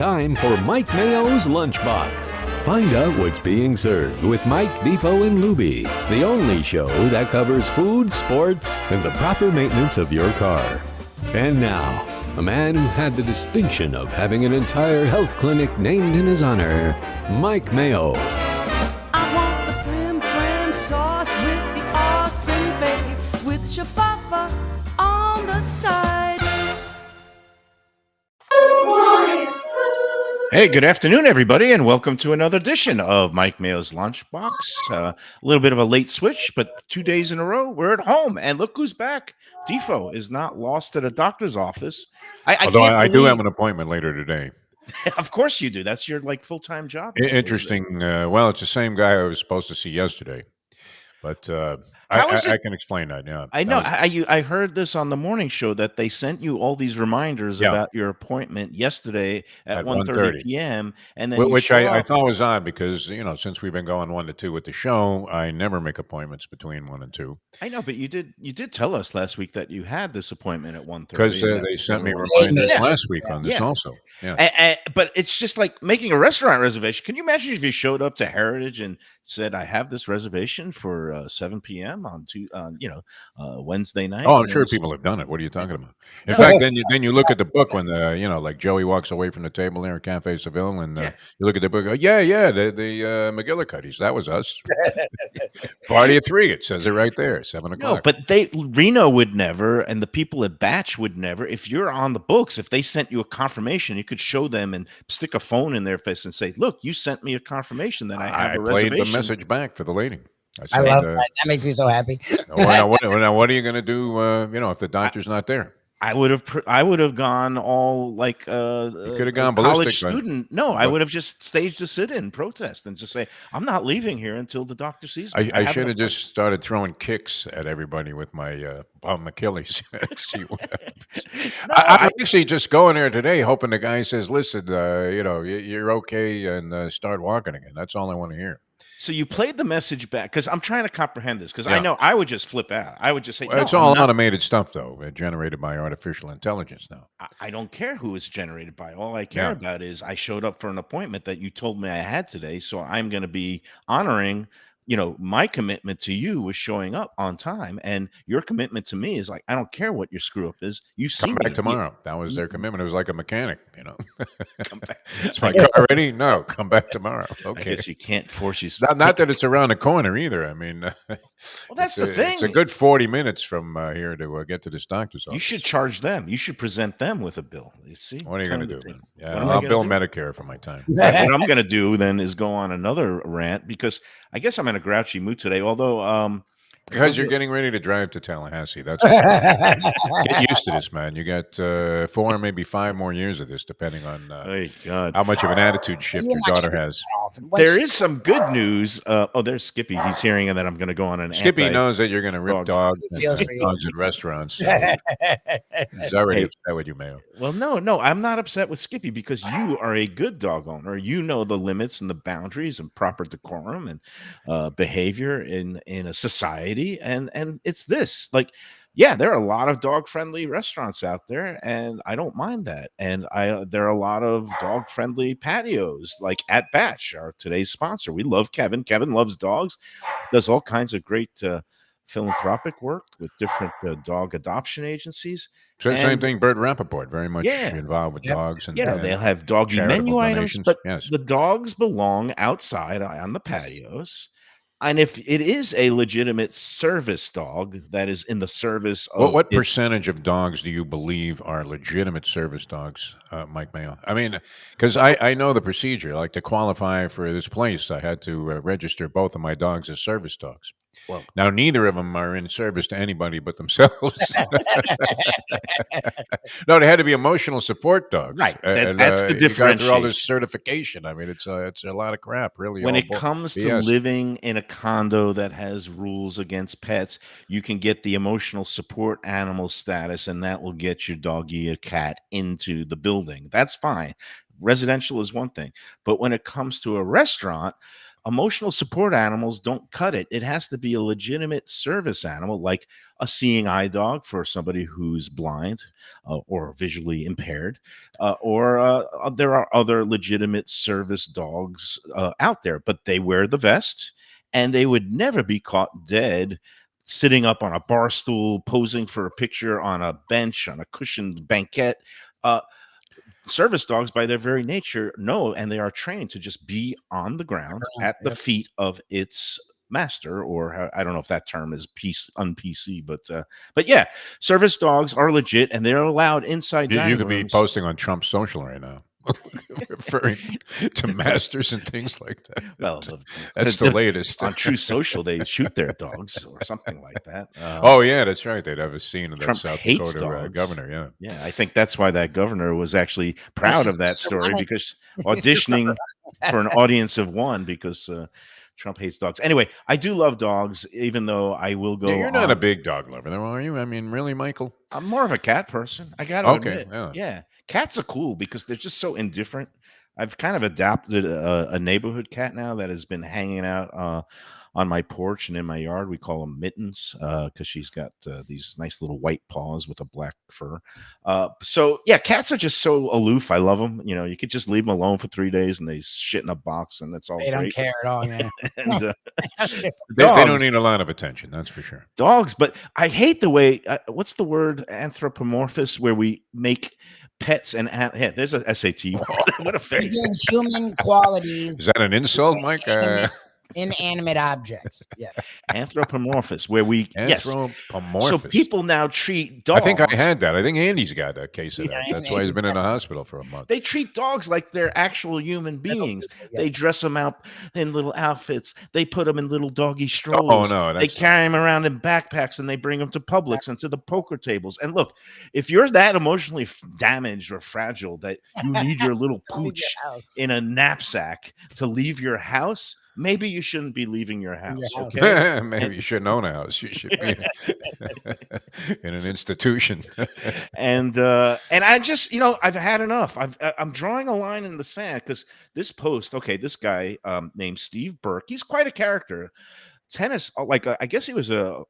Time for Mike Mayo's Lunchbox. Find out what's being served with Mike, Defo and Lubie, the only show that covers food, sports, and the proper maintenance of your car. And now, a man who had the distinction of having an entire health clinic named in his honor, Mike Mayo. I want the flim sauce with the awesome fay, with shafafa on the side. Hey, good afternoon, everybody, and welcome to another edition of Mike Mayo's Lunchbox. A little bit of a late switch, but 2 days in a row, we're at home, and look who's back. Defo is not lost at a doctor's office. Although I do have an appointment later today. Of course you do. That's your full-time job. Interesting. Well, it's the same guy I was supposed to see yesterday, but I can explain that. Yeah, I know. I heard this on the morning show that they sent you all these reminders about your appointment yesterday at 1:30 p.m. and then which I thought was odd because since we've been going 1 to 2 with the show, I never make appointments between 1 and 2. I know, but you did tell us last week that you had this appointment at 1:30 because they sent me reminders last week on this also. Yeah, but it's just like making a restaurant reservation. Can you imagine if you showed up to Heritage and said, "I have this reservation for 7 p.m. on Wednesday night"? Oh, I'm sure people have done it. What are you talking about? In fact, then you look at the book when like Joey walks away from the table there at Cafe Seville, and you look at the book. The McGillicuddies. That was us. Party of 3. It says it right there. 7 o'clock. No, but Reno would never, and the people at Batch would never. If you're on the books, if they sent you a confirmation, you could show them and stick a phone in their face and say, "Look, you sent me a confirmation that I have a reservation." I played the message back for the lady. I love that. That makes me so happy. Now, what are you going to do? If the doctor's not there? I would have gone all like you could have gone college ballistic, student. No, I would have just staged a sit-in protest and just say, "I'm not leaving here until the doctor sees me." I should have just started throwing kicks at everybody with my bum Achilles. See what happens. I'm actually just going there today, hoping the guy says, "Listen, you're okay," and start walking again. That's all I want to hear. So you played the message back because I'm trying to comprehend this because I know I would just flip out. I would just say, it's all automated stuff, though, generated by artificial intelligence now. I don't care who it's generated by. All I care about is I showed up for an appointment that you told me I had today, so I'm going to be honoring. My commitment to you was showing up on time, and your commitment to me is like, I don't care what your screw up is. You see come back tomorrow. That was their commitment. It was like a mechanic, Come back. Is my car ready? No, come back tomorrow. Okay. I guess you can't force you. Not that it's around the corner either. I mean, well, that's the thing. It's a good 40 minutes from here to get to this doctor's office. You should charge them. You should present them with a bill. You see? What are you going to do? Man? Yeah, I'll bill Medicare for my time. What I'm going to do then is go on another rant because I guess I'm in a grouchy mood today. Although, because you're getting ready to drive to Tallahassee. That's get used to this, man. You got 4, maybe 5 more years of this, depending on how much of an attitude shift your daughter has. There is some good news. There's Skippy. He's hearing that I'm going to go on an. Skippy knows that you're going to rip dogs at restaurants. So he's already upset with you, Mayo. Well, no, I'm not upset with Skippy because you are a good dog owner. You know the limits and the boundaries and proper decorum and behavior in a society. And it's this there are a lot of dog friendly restaurants out there, and I don't mind that. And there are a lot of dog friendly patios, like at Batch, our today's sponsor. We love Kevin. Kevin loves dogs, does all kinds of great philanthropic work with different dog adoption agencies. So same thing, Bert Rappaport, very much involved with dogs. And they'll have doggy menu items, but the dogs belong outside on the patios. And if it is a legitimate service dog that is in the service of... What percentage of dogs do you believe are legitimate service dogs, Mike Mayo? I mean, because I know the procedure. Like, to qualify for this place, I had to register both of my dogs as service dogs. Well, now, neither of them are in service to anybody but themselves. No, they had to be emotional support dogs. Right. That's the differentiation. You got through all this certification. I mean, it's a lot of crap, really. When it comes to living in a condo that has rules against pets, you can get the emotional support animal status, and that will get your doggy or cat into the building. That's fine. Residential is one thing. But when it comes to a restaurant, emotional support animals don't cut it. It has to be a legitimate service animal, like a seeing eye dog for somebody who's blind or visually impaired, or there are other legitimate service dogs out there, but they wear the vest and they would never be caught dead sitting up on a bar stool, posing for a picture on a bench, on a cushioned banquette. Uh, Service dogs, by their very nature, know and they are trained to just be on the ground at the Yep. feet of its master, or I don't know if that term is un-PC, but yeah, service dogs are legit and they're allowed inside You dining could be rooms. posting on Trump's social right now, referring to masters and things like that. Well, That's the latest. On True Social, they shoot their dogs or something like that. Oh yeah, that's right. They'd have a scene of that Trump South hates Dakota dogs. governor. Yeah, Yeah, I think that's why that governor was actually proud of that story, because auditioning for an audience of one, because Trump hates dogs. Anyway, I do love dogs, even though I will go. Yeah, you're not a on- big dog lover, though, are you? I mean, really, Michael? I'm more of a cat person. I gotta Okay, admit. yeah. Cats are cool because they're just so indifferent. I've kind of adopted a neighborhood cat now that has been hanging out on my porch and in my yard. We call them Mittens because she's got these nice little white paws with a black fur. So yeah, cats are just so aloof. I love them. You know, you could just leave them alone for 3 days and they shit in a box, and that's all. They don't great. care at all. Yeah. And, They dogs- don't need a lot of attention, that's for sure. dogs, but I hate the way what's the word, anthropomorphous, where we make pets and yeah, there's a SAT word. What a It face. gives human qualities Is that an insult, Mike? inanimate objects. Yes. Anthropomorphous, where we yes. Anthropomorphous. So people now treat dogs. I think I had that. I think Andy's got a case of that. Yeah, That's why he's been in the hospital for a month. They treat dogs like they're actual human beings. They yes. dress them out in little outfits. They put them in little doggy Oh strollers. no, They carry them around in backpacks and they bring them to Publix and to the poker tables. And look, if you're that emotionally damaged or fragile that you need your little Don't leave pooch your house. in a knapsack to leave your house, maybe you shouldn't be leaving your house. house. Okay. Maybe you shouldn't own a house. You should be in an institution. and I just, I've had enough. I'm drawing a line in the sand because this post, okay, this guy named Steve Burke, he's quite a character. Tennis, I guess he was a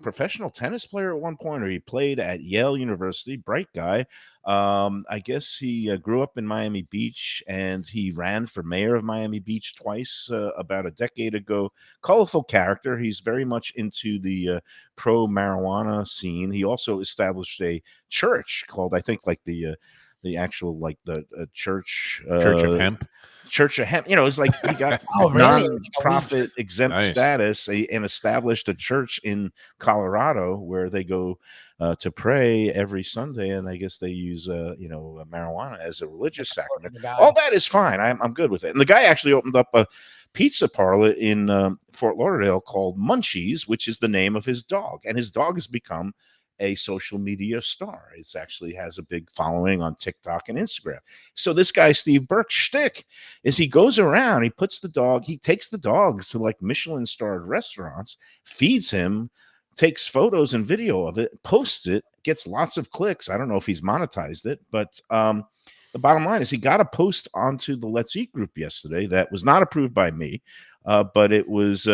professional tennis player at one point, or he played at Yale University. Bright guy. I guess he grew up in Miami Beach, and he ran for mayor of Miami Beach twice about a decade ago. Colorful character. He's very much into the pro marijuana scene. He also established a church called, I think, like the actual, like the church Church of Hemp. Church of Hemp. It's like he got really? non-profit exempt Nice. status and established a church in Colorado where they go to pray every Sunday, and I guess they use marijuana as a religious sacrament. All that is fine. I'm good with it. And the guy actually opened up a pizza parlor in Fort Lauderdale called Munchies, which is the name of his dog, and his dog has become a social media star. It actually has a big following on TikTok and Instagram. So this guy, Steve Burke's shtick is he goes around, he takes the dog to like Michelin starred restaurants, feeds him, takes photos and video of it, posts it, gets lots of clicks. I don't know if he's monetized it, but the bottom line is he got a post onto the Let's Eat group yesterday that was not approved by me, but it was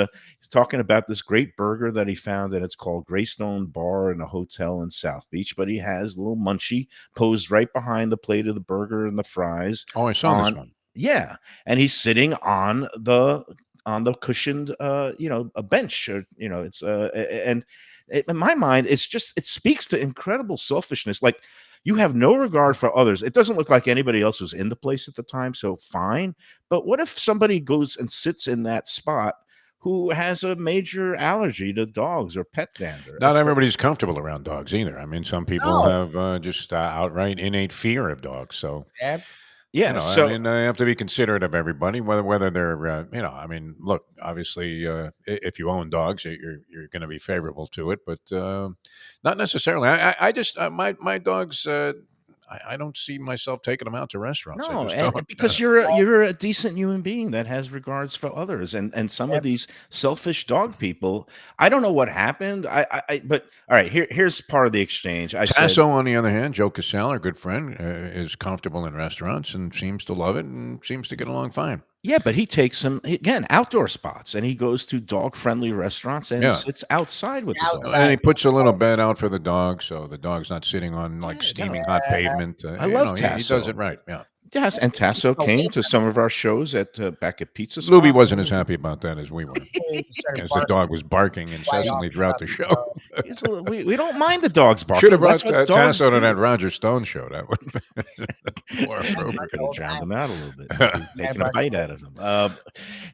talking about this great burger that he found, and it's called Greystone Bar in a hotel in South Beach. But he has a little munchie posed right behind the plate of the burger and the fries. Oh, I saw this one. Yeah, and he's sitting on the cushioned a bench, or it's and in my mind it speaks to incredible selfishness. Like, you have no regard for others. It doesn't look like anybody else was in the place at the time, so fine. But what if somebody goes and sits in that spot who has a major allergy to dogs or pet dander? Not everybody's comfortable around dogs either. I mean, some people have just outright innate fear of dogs. So Yep. Yeah, I mean, you have to be considerate of everybody, whether they're, I mean, look, obviously, if you own dogs, you're going to be favorable to it, but not necessarily. I just my dogs. I don't see myself taking them out to restaurants. I No, just and don't. because you're a decent human being that has regards for others, and some of these selfish dog people. I don't know what happened. But all right, here's part of the exchange. I said, Tasso, on the other hand, Joe Casale, our good friend, is comfortable in restaurants and seems to love it and seems to get along fine. Yeah, but he takes him again outdoor spots, and he goes to dog-friendly restaurants and Yeah. sits outside with the dog. Outside. And he puts a little bed out for the dog, so the dog's not sitting on like Yeah, steaming no, hot pavement. I love He does it Tasso. right. Yeah. Yes, and Tasso away came to some of our shows at back at Pizza Luby Spot. wasn't as happy about that as we were, He started as the barking dog was barking right incessantly off throughout the the show. top. He's we don't mind the dogs barking. Should have brought That's what dogs Tasso to do. that Roger Stone show. That would have been more appropriate. Could have whole drowned time. him out a little bit, maybe taking a bark bite out of him.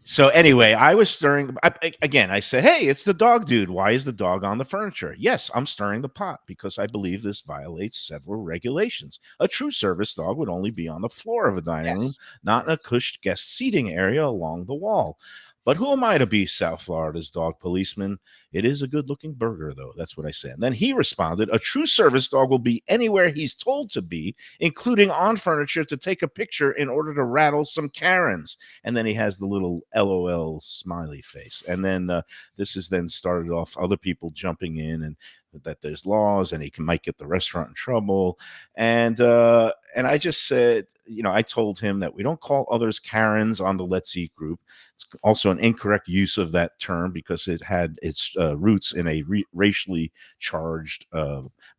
So anyway, I was stirring. Again, I said, "Hey, it's the dog dude. Why is the dog on the furniture?" Yes, I'm stirring the pot because I believe this violates several regulations. A true service dog would only be on the floor of a dining room, Yes. not in a Yes. cushed guest seating area along the wall. But who am I to be South Florida's dog policeman? It is a good looking burger, though. That's what I said. And then he responded, a true service dog will be anywhere he's told to be, including on furniture to take a picture in order to rattle some Karens. And then he has the little LOL smiley face. And then this is then started off other people jumping in and that there's laws and might get the restaurant in trouble. And I just said, I told him that we don't call others Karens on the Let's Eat group. It's also an incorrect use of that term because it had its roots in a racially charged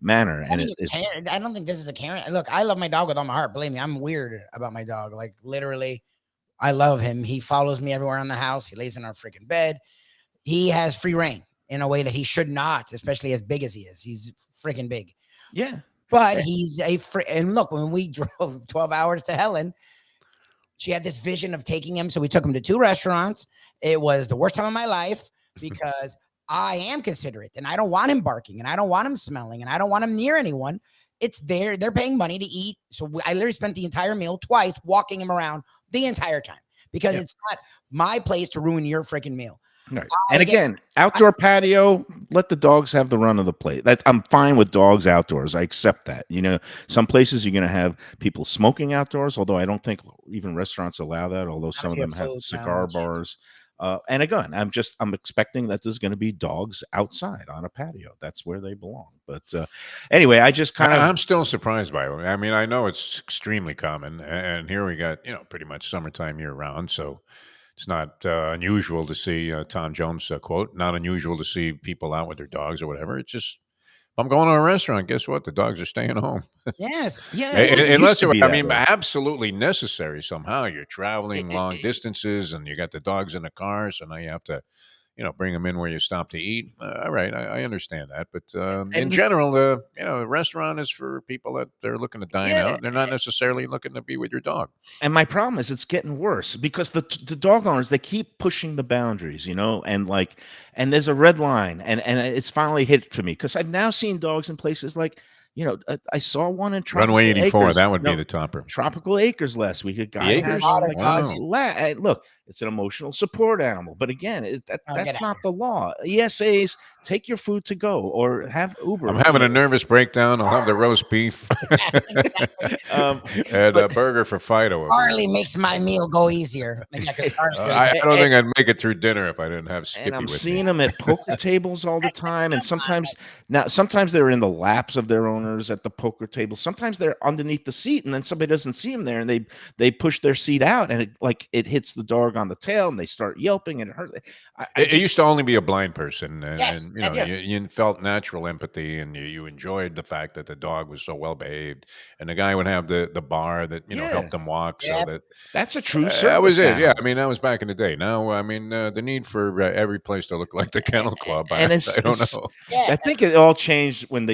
manner. I And think it's Karen. I don't think this is a Karen. Look, I love my dog with all my heart. Believe me, I'm weird about my dog. Like literally, I love him. He follows me everywhere in the house. He lays in our freaking bed. He has free reign in a way that he should not, especially as big as he is. He's freaking big. yeah. But he's and look, when we drove 12 hours to Helen, she had this vision of taking him. So we took him to 2 restaurants. It was the worst time of my life because I am considerate and I don't want him barking and I don't want him smelling and I don't want him near anyone. It's they're paying money to eat. So I literally spent the entire meal twice walking him around the entire time because it's not my place to ruin your freaking meal. Right. And again, outdoor patio, let the dogs have the run of the plate. I'm fine with dogs outdoors. I accept that. Some places you're going to have people smoking outdoors, although I don't think even restaurants allow that, although some of them have cigar bars. And again, I'm expecting that there's going to be dogs outside on a patio. That's where they belong. But anyway, I just I'm still surprised by it. I mean, I know it's extremely common, and here we got pretty much summertime year round, so it's not unusual to see Tom Jones quote. Not unusual to see people out with their dogs or whatever. It's just if I'm going to a restaurant, guess what? The dogs are staying home. Yes. Yeah. Unless absolutely necessary somehow. You're traveling long distances and you got the dogs in the car, so now you have to, bring them in where you stop to eat. All right, I understand that, but in general, the restaurant is for people that they're looking to dine out. They're not necessarily looking to be with your dog. And my problem is it's getting worse because the dog owners, they keep pushing the boundaries, and there's a red line, and it's finally hit for me because I've now seen dogs in places like. I saw one in Tropical Runway 84. Acres. That would be the topper. Tropical Acres last week. A guy Acres? look, it's an emotional support animal, but again, that's not the law. ESAs take your food to go or have Uber. I'm having a nervous breakdown. I'll have the roast beef and a burger for Fido. Harley makes my meal go easier. I don't think I'd make it through dinner if I didn't have Skippy and I'm with seeing me. them at poker tables all the time, and sometimes they're in the laps of their owners at the poker table. Sometimes they're underneath the seat, and then somebody doesn't see them there, and they push their seat out, and it hits the dog on the tail, and they start yelping, and it hurts. It used to only be a blind person, and, Yes, you felt natural empathy, and you enjoyed the fact that the dog was so well behaved, and the guy would have the bar that helped them walk, so that's a true service. That was it. animal. Yeah, I mean that was back in the day. Now, I mean the need for every place to look like the Kennel Club. I don't know. I think it all changed when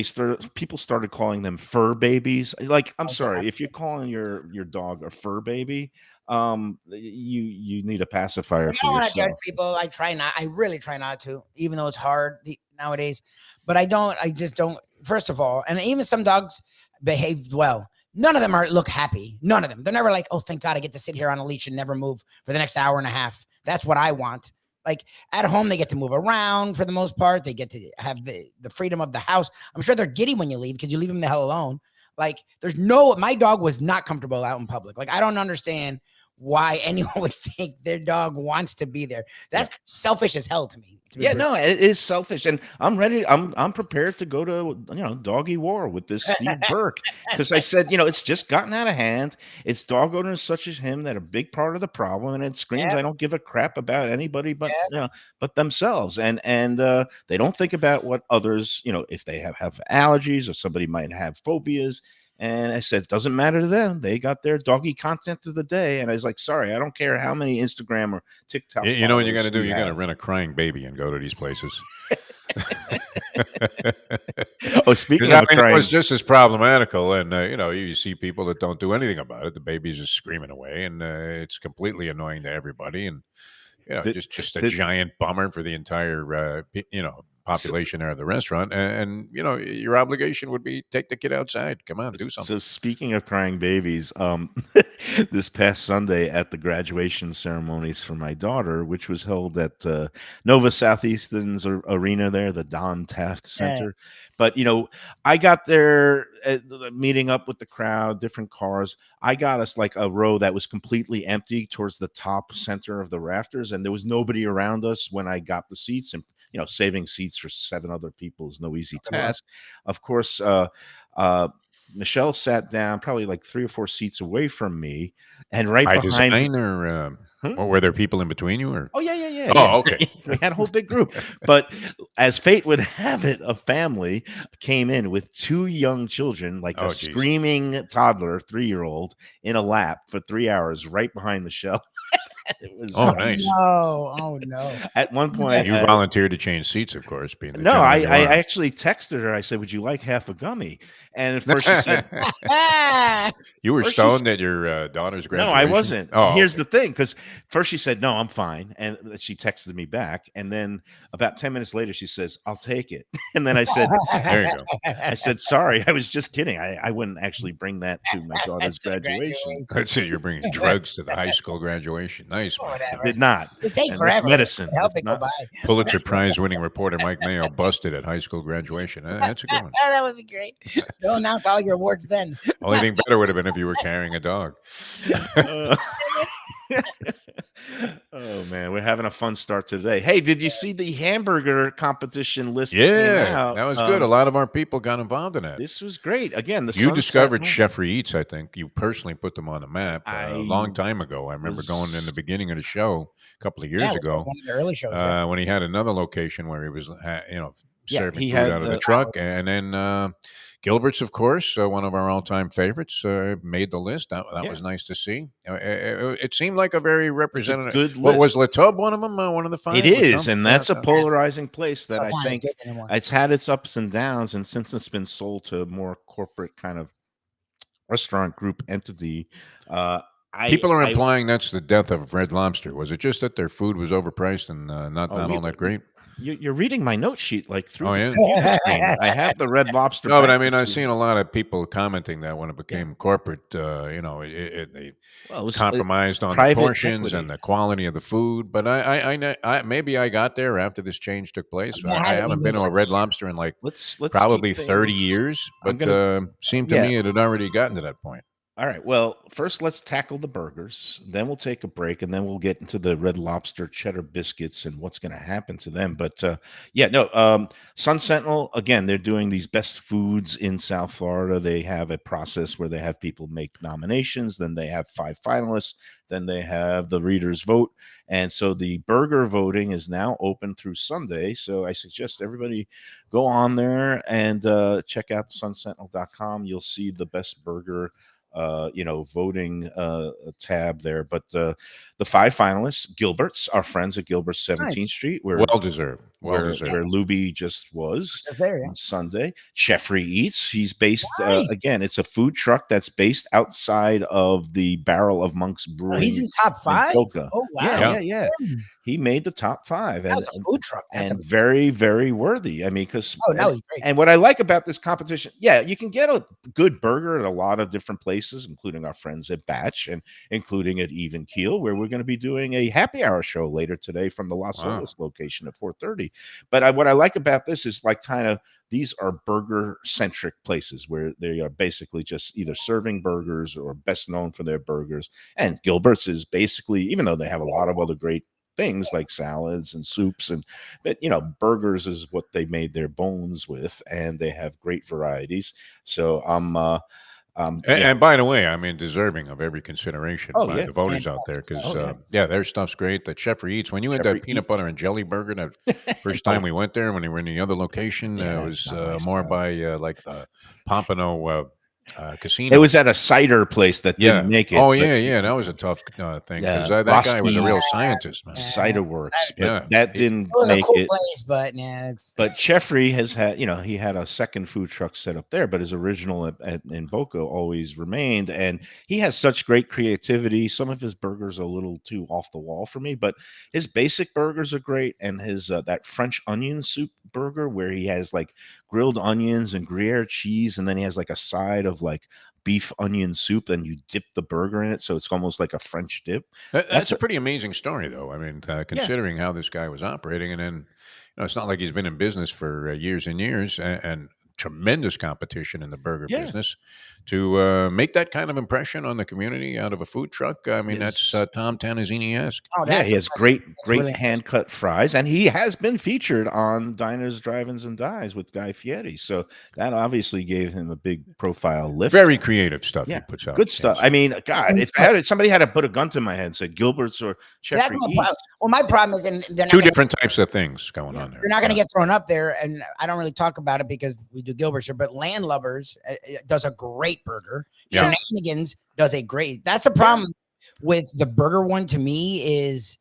people started calling them fur babies. Like, I'm sorry, if you're calling your dog a fur baby, you need a pacifier I for don't want to judge yourself. people. I really try not to, even though it's hard nowadays. But I just don't. First of all, and even some dogs behave well. None of them look happy. None of them. They're never like, oh, thank God I get to sit here on a leash and never move for the next hour and a half. That's what I want. Like at home, they get to move around for the most part. They get to have the freedom of the house. I'm sure they're giddy when you leave because you leave them the hell alone. Like my dog was not comfortable out in public. Like I don't understand why anyone would think their dog wants to be there. That's selfish as hell to me. Yeah, no, it is selfish, and I'm ready. I'm prepared to go to doggy war with this Steve Burke because I said it's just gotten out of hand. It's dog owners such as him that are a big part of the problem, and it screams I don't give a crap about anybody but but themselves, and they don't think about what others if they have allergies or somebody might have phobias. And I said, it doesn't matter to them. They got their doggy content of the day. And I was like, sorry, I don't care how many Instagram or TikTok. You know what you got to do? You got to rent a crying baby and go to these places. Speaking of crying, it was just as problematical. And, you see people that don't do anything about it. The baby's just screaming away. And it's completely annoying to everybody. And, just a giant bummer for the entire, population there at the restaurant, and your obligation would be take the kid outside. Come on, do something. So speaking of crying babies, this past Sunday at the graduation ceremonies for my daughter, which was held at Nova Southeastern's arena there, the Don Taft Center. But I got there meeting up with the crowd, different cars. I got us like a row that was completely empty towards the top center of the rafters, and there was nobody around us when I got the seats. And saving seats for 7 other people is no easy task. Of course, Michelle sat down probably like 3 or 4 seats away from me, and right behind her. Or were there people in between you? Or? Oh, yeah. Oh, okay. We had a whole big group. But as fate would have it, a family came in with 2 young children, like a screaming toddler, 3-year-old, in a lap for 3 hours right behind Michelle. It was nice. Oh no! At one point, you volunteered to change seats, of course. Being the I actually texted her. I said, "Would you like half a gummy?" And at first she said, "You were stoned at your daughter's graduation." No, I wasn't. Oh, here's the thing, because first she said, "No, I'm fine," and she texted me back, and then about 10 minutes later, she says, "I'll take it." And then I said, "There you go." I said, "Sorry, I was just kidding. I wouldn't actually bring that to my daughter's graduation." That's it. You're bringing drugs to the high school graduation. Nice. I did not. It takes forever. Medicine. Help it go by. Pulitzer Prize-winning reporter Mike Mayo busted at high school graduation. That's a good one. That would be great. Don't announce all your awards then. Only thing better would have been if you were carrying a dog. Oh man, we're having a fun start today. Hey, did you see the hamburger competition list? Yeah, that was good. A lot of our people got involved in it. This was great. Again, you discovered Chefry Eats. I think you personally put them on the map a long time ago. I remember going in the beginning of the show a couple of years ago. One of the early shows when he had another location where he was, serving he food had out of the truck, and then. Gilbert's, of course, one of our all-time favorites, made the list. That was nice to see. It seemed like a very representative. Good What list. was Latub one of them? One of the 5? It is, and that's a polarizing place that I Not think good anymore. it's had its ups and downs, and since it's been sold to a more corporate kind of restaurant group entity, people are implying that's the death of Red Lobster. Was it just that their food was overpriced and not all that great? You're reading my note sheet like through. Oh, the screen. I have the Red Lobster. No, but I mean, I've seen a lot of people commenting that when it became corporate, they compromised on the portions and the quality of the food. But I maybe I got there after this change took place. I haven't been to a Red Lobster in like let's probably 30 years, but seemed to me it had already gotten to that point. All right. Well, first let's tackle the burgers. Then we'll take a break, and then we'll get into the Red Lobster cheddar biscuits and what's going to happen to them. But Sun Sentinel, again, they're doing these best foods in South Florida. They have a process where they have people make nominations. Then they have 5 finalists. Then they have the readers vote. And so the burger voting is now open through Sunday. So I suggest everybody go on there and check out sunsentinel.com. You'll see the best burger voting tab there. But the 5 finalists, Gilbert's, our friends at Gilbert's 17th Street, where well deserved, where Lubie just was on Sunday. Chefry Eats, he's based again. It's a food truck that's based outside of the Barrel of Monks Brewing. He's in top 5. Oh wow! Yeah. He made the top 5. That was a food truck. That's and very, very worthy. I mean, because that was great. And what I like about this competition, you can get a good burger at a lot of different places, including our friends at Batch and including at Even Keel, where we're going to be doing a happy hour show later today from the Los Olas location at 4:30. But what I like about this is like kind of these are burger centric places where they are basically just either serving burgers or best known for their burgers. And Gilbert's is basically, even though they have a lot of other great things like salads and soups, and but burgers is what they made their bones with, and they have great varieties. So yeah. And by the way, I mean, deserving of every consideration Oh by yeah. the voters out there because, Fantastic. yeah, their stuff's great. That Jeffrey Eats, when you had Jeffrey that peanut Eats. butter and jelly burger, that first Oh, time we went there, when they were in the other location, yeah, it it's was not my more style. by like the Pompano Casino. It was at a cider place that didn't Yeah. make it. Oh, but yeah. That was a tough thing because yeah, that guy was a Roski's real scientist, man. Cider Works, but Yeah. that He- didn't It was a make cool it. place, but yeah, it's But Jeffrey has had, he had a second food truck set up there, but his original in Boca always remained. And he has such great creativity. Some of his burgers are a little too off the wall for me, but his basic burgers are great. And his that French onion soup burger, where he has like grilled onions and Gruyere cheese, and then he has like a side of like beef onion soup, and you dip the burger in it, so it's almost like a French dip. That's a pretty amazing story, though. I mean, Yeah. considering how this guy was operating, and then it's not like he's been in business for years and years, and tremendous competition in the burger Yeah. business. To make that kind of impression on the community out of a food truck, I mean, that's Is Tom Tanazzini-esque. oh, Yeah, that's he has impressive. That's great really hand cut fries, and he has been featured on Diners, Drive-ins, and Dives with Guy Fieri. So that obviously gave him a big profile lift. Very creative stuff he Yeah, puts out. good stuff. yes. I mean, God, And if somebody had to put a gun to my head and said Gilbert's or That's Jeffrey my Eats, problem. Well, my problem is, and they're not Two gonna, different types of things going on there. they're not going to Yeah. get thrown up there, and I don't really talk about it because we do Gilbert's here. But Landlubbers does a great burger. Yeah. Shenanigans does a great. That's the problem with the burger one to me is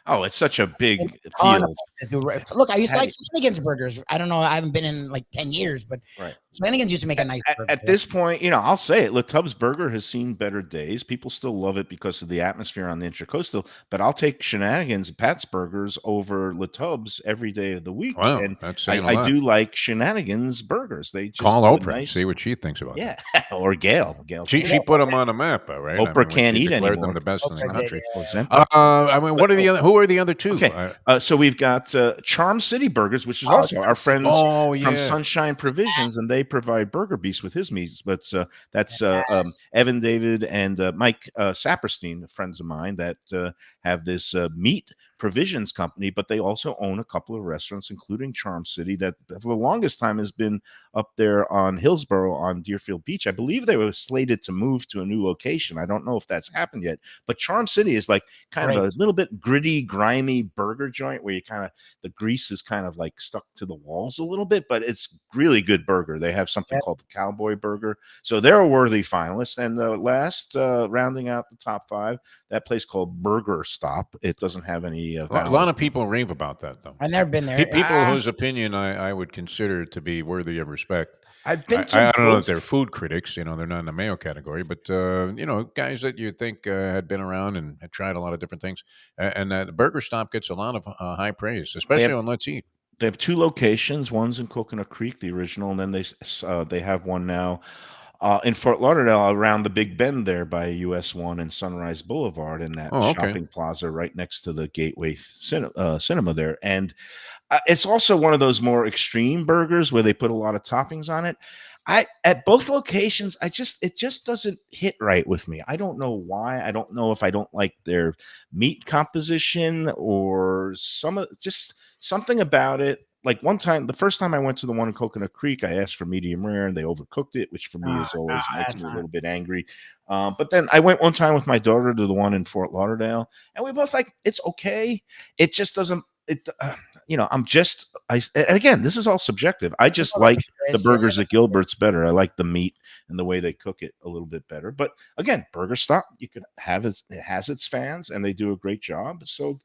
oh, it's such a big on field. look. I used to How like do Shenanigans burgers. I don't know. I haven't been in like 10 years, but Right. Shenanigans used to make a nice burger. At this point, I'll say it. LaTubb's Burger has seen better days. People still love it because of the atmosphere on the Intracoastal, but I'll take Shenanigans, Pat's Burgers over LaTubb's every day of the week. Wow, And that's saying a I lot. do like Shenanigans Burgers. They just Call do a Oprah, nice- see what she thinks about that. yeah, or Gail. She put them on a map, right? Oprah when can't she eat declared anymore. them the best in the Oprah did, country. yeah. I mean, what are the other? Who are the other two? Okay. So we've got Charm City Burgers, which is Oh, also our yes. friends Oh, from yeah. Sunshine Provisions, and they provide Burger Beast with his meats. But that's Evan David and Mike Saperstein, friends of mine that have this meat provisions company, but they also own a couple of restaurants, including Charm City, that for the longest time has been up there on Hillsborough on Deerfield Beach. I believe they were slated to move to a new location. I don't know if that's happened yet, but Charm City is like kind of a little bit gritty, grimy burger joint where you the grease is kind of like stuck to the walls a little bit, but it's really good burger. They have something called the Cowboy Burger. So they're a worthy finalist. And the last, rounding out the top five, that place called Burger Stop. It doesn't have any. A lot of people rave about that, though. I've never been there. People whose opinion I would consider to be worthy of respect. I've been to I don't know if both. they're food critics, they're not in the Mayo category, but guys that you think had been around and had tried a lot of different things, and the Burger Stop gets a lot of high praise, especially on Let's Eat. They have two locations. One's in Coconut Creek, the original, and then they have one now in Fort Lauderdale around the Big Bend there by US 1 and Sunrise Boulevard in that shopping plaza right next to the Gateway Cinema there. And it's also one of those more extreme burgers where they put a lot of toppings on it. At both locations, it just doesn't hit right with me. I don't know why. I don't know if I don't like their meat composition or just something about it. Like the first time I went to the one in Coconut Creek, I asked for medium rare and they overcooked it, which for me is always makes me a little bit angry. But then I went one time with my daughter to the one in Fort Lauderdale, and we both it's okay. It just doesn't. And again, this is all subjective. I just like the burgers at Gilbert's better. I like the meat and the way they cook it a little bit better. But again, Burger Stop, you could have it has its fans and they do a great job. So,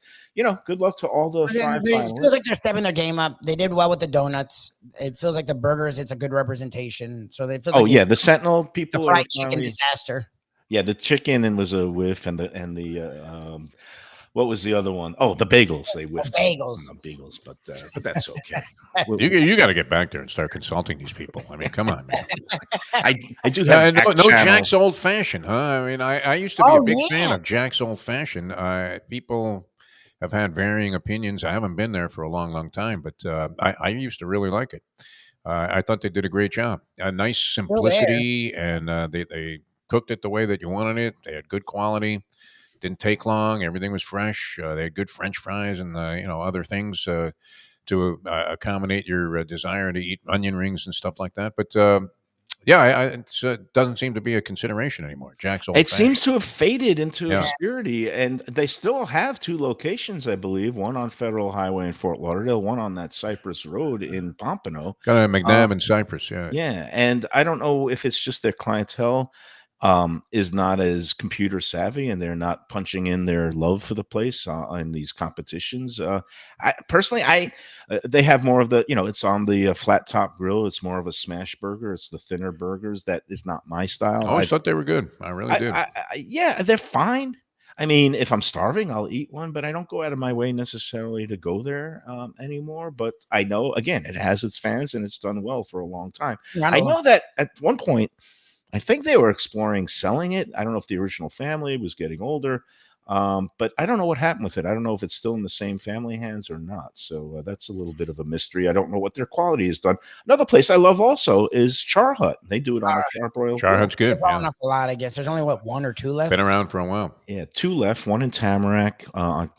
good luck to all the five It finalists. feels like they're stepping their game up. They did well with the donuts. It feels like the burgers, it's a good representation. So they feel like the Sentinel the people fried are chicken finally- disaster. Yeah, the chicken and was a whiff, and the what was the other one? Oh, the bagels. They whiffed bagels. on the bagels, but that's okay. You got to get back there and start consulting these people. I mean, come on, man. I do have no Jack's Old Fashioned, huh? I mean, I used to be a big fan of Jack's Old Fashioned. People have had varying opinions. I haven't been there for a long, long time, but I used to really like it. I thought they did a great job. A nice Still there. simplicity, and they cooked it the way that you wanted it. They had good quality. Didn't take long. Everything was fresh. They had good French fries and other things to accommodate your desire to eat onion rings and stuff like that. But yeah, it doesn't seem to be a consideration anymore. Jack's old It fashioned. seems to have faded into Yeah. obscurity, and they still have 2 locations, I believe, one on Federal Highway in Fort Lauderdale, one on that Cypress Road in Pompano. Got a McNabb and Cypress. Yeah. Yeah, and I don't know if it's just their clientele is not as computer savvy, and they're not punching in their love for the place in these competitions. I personally, they have more of the, it's on the flat top grill. It's more of a smash burger. It's the thinner burgers that is not my style. I always thought they were good. I really did. Yeah, they're fine. I mean, if I'm starving, I'll eat one, but I don't go out of my way necessarily to go there anymore. But I know, again, it has its fans and it's done well for a long time. Yeah, I know that at one point, I think they were exploring selling it. I don't know if the original family was getting older, but I don't know what happened with it. I don't know if it's still in the same family hands or not. So that's a little bit of a mystery. I don't know what their quality is done. Another place I love also is Char Hut. They do it on a charbroiled. Char Hut's good. They're falling off a lot, I guess. There's only, 1 or 2 left? Been around for a while. Yeah, 2 left. One in Tamarack.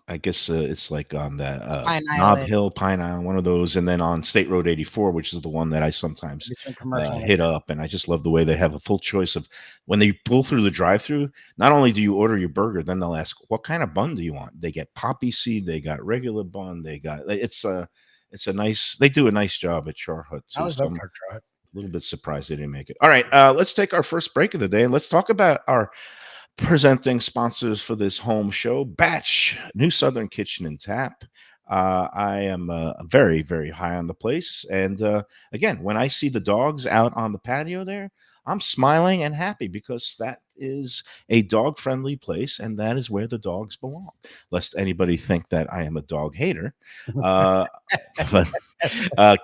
I guess it's like on the Pine Nob Island. Hill, Pine Island, one of those, and then on State Road 84, which is the one that I sometimes hit up. And I just love the way they have a full choice of when they pull through the drive-through. Not only do you order your burger, then they'll ask, "What kind of bun do you want?" They get poppy seed. They got regular bun. They got it's a nice. They do a nice job at Char Hut too. I was So love I'm for Char Hut. a little bit surprised they didn't make it. All right, let's take our first break of the day and let's talk about our presenting sponsors for this home show, Batch, New Southern Kitchen and Tap. I am very, very high on the place. And again, when I see the dogs out on the patio there, I'm smiling and happy because that is a dog-friendly place, and that is where the dogs belong. Lest anybody think that I am a dog hater. But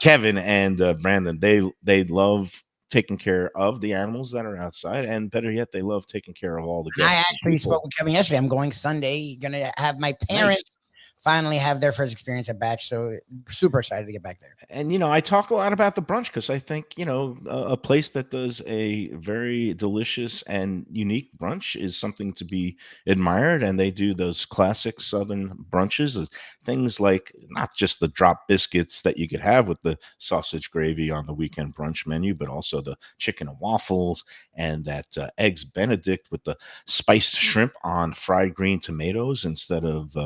Kevin and Brandon, they love taking care of the animals that are outside, and better yet, they love taking care of all the guests. I and actually people. spoke with Kevin yesterday. I'm going Sunday. Gonna have my parents finally have their first experience at Batch, so super excited to get back there. And I talk a lot about the brunch because I think a place that does a very delicious and unique brunch is something to be admired. And they do those classic Southern brunches, things like not just the drop biscuits that you could have with the sausage gravy on the weekend brunch menu, but also the chicken and waffles and that eggs Benedict with the spiced shrimp on fried green tomatoes instead of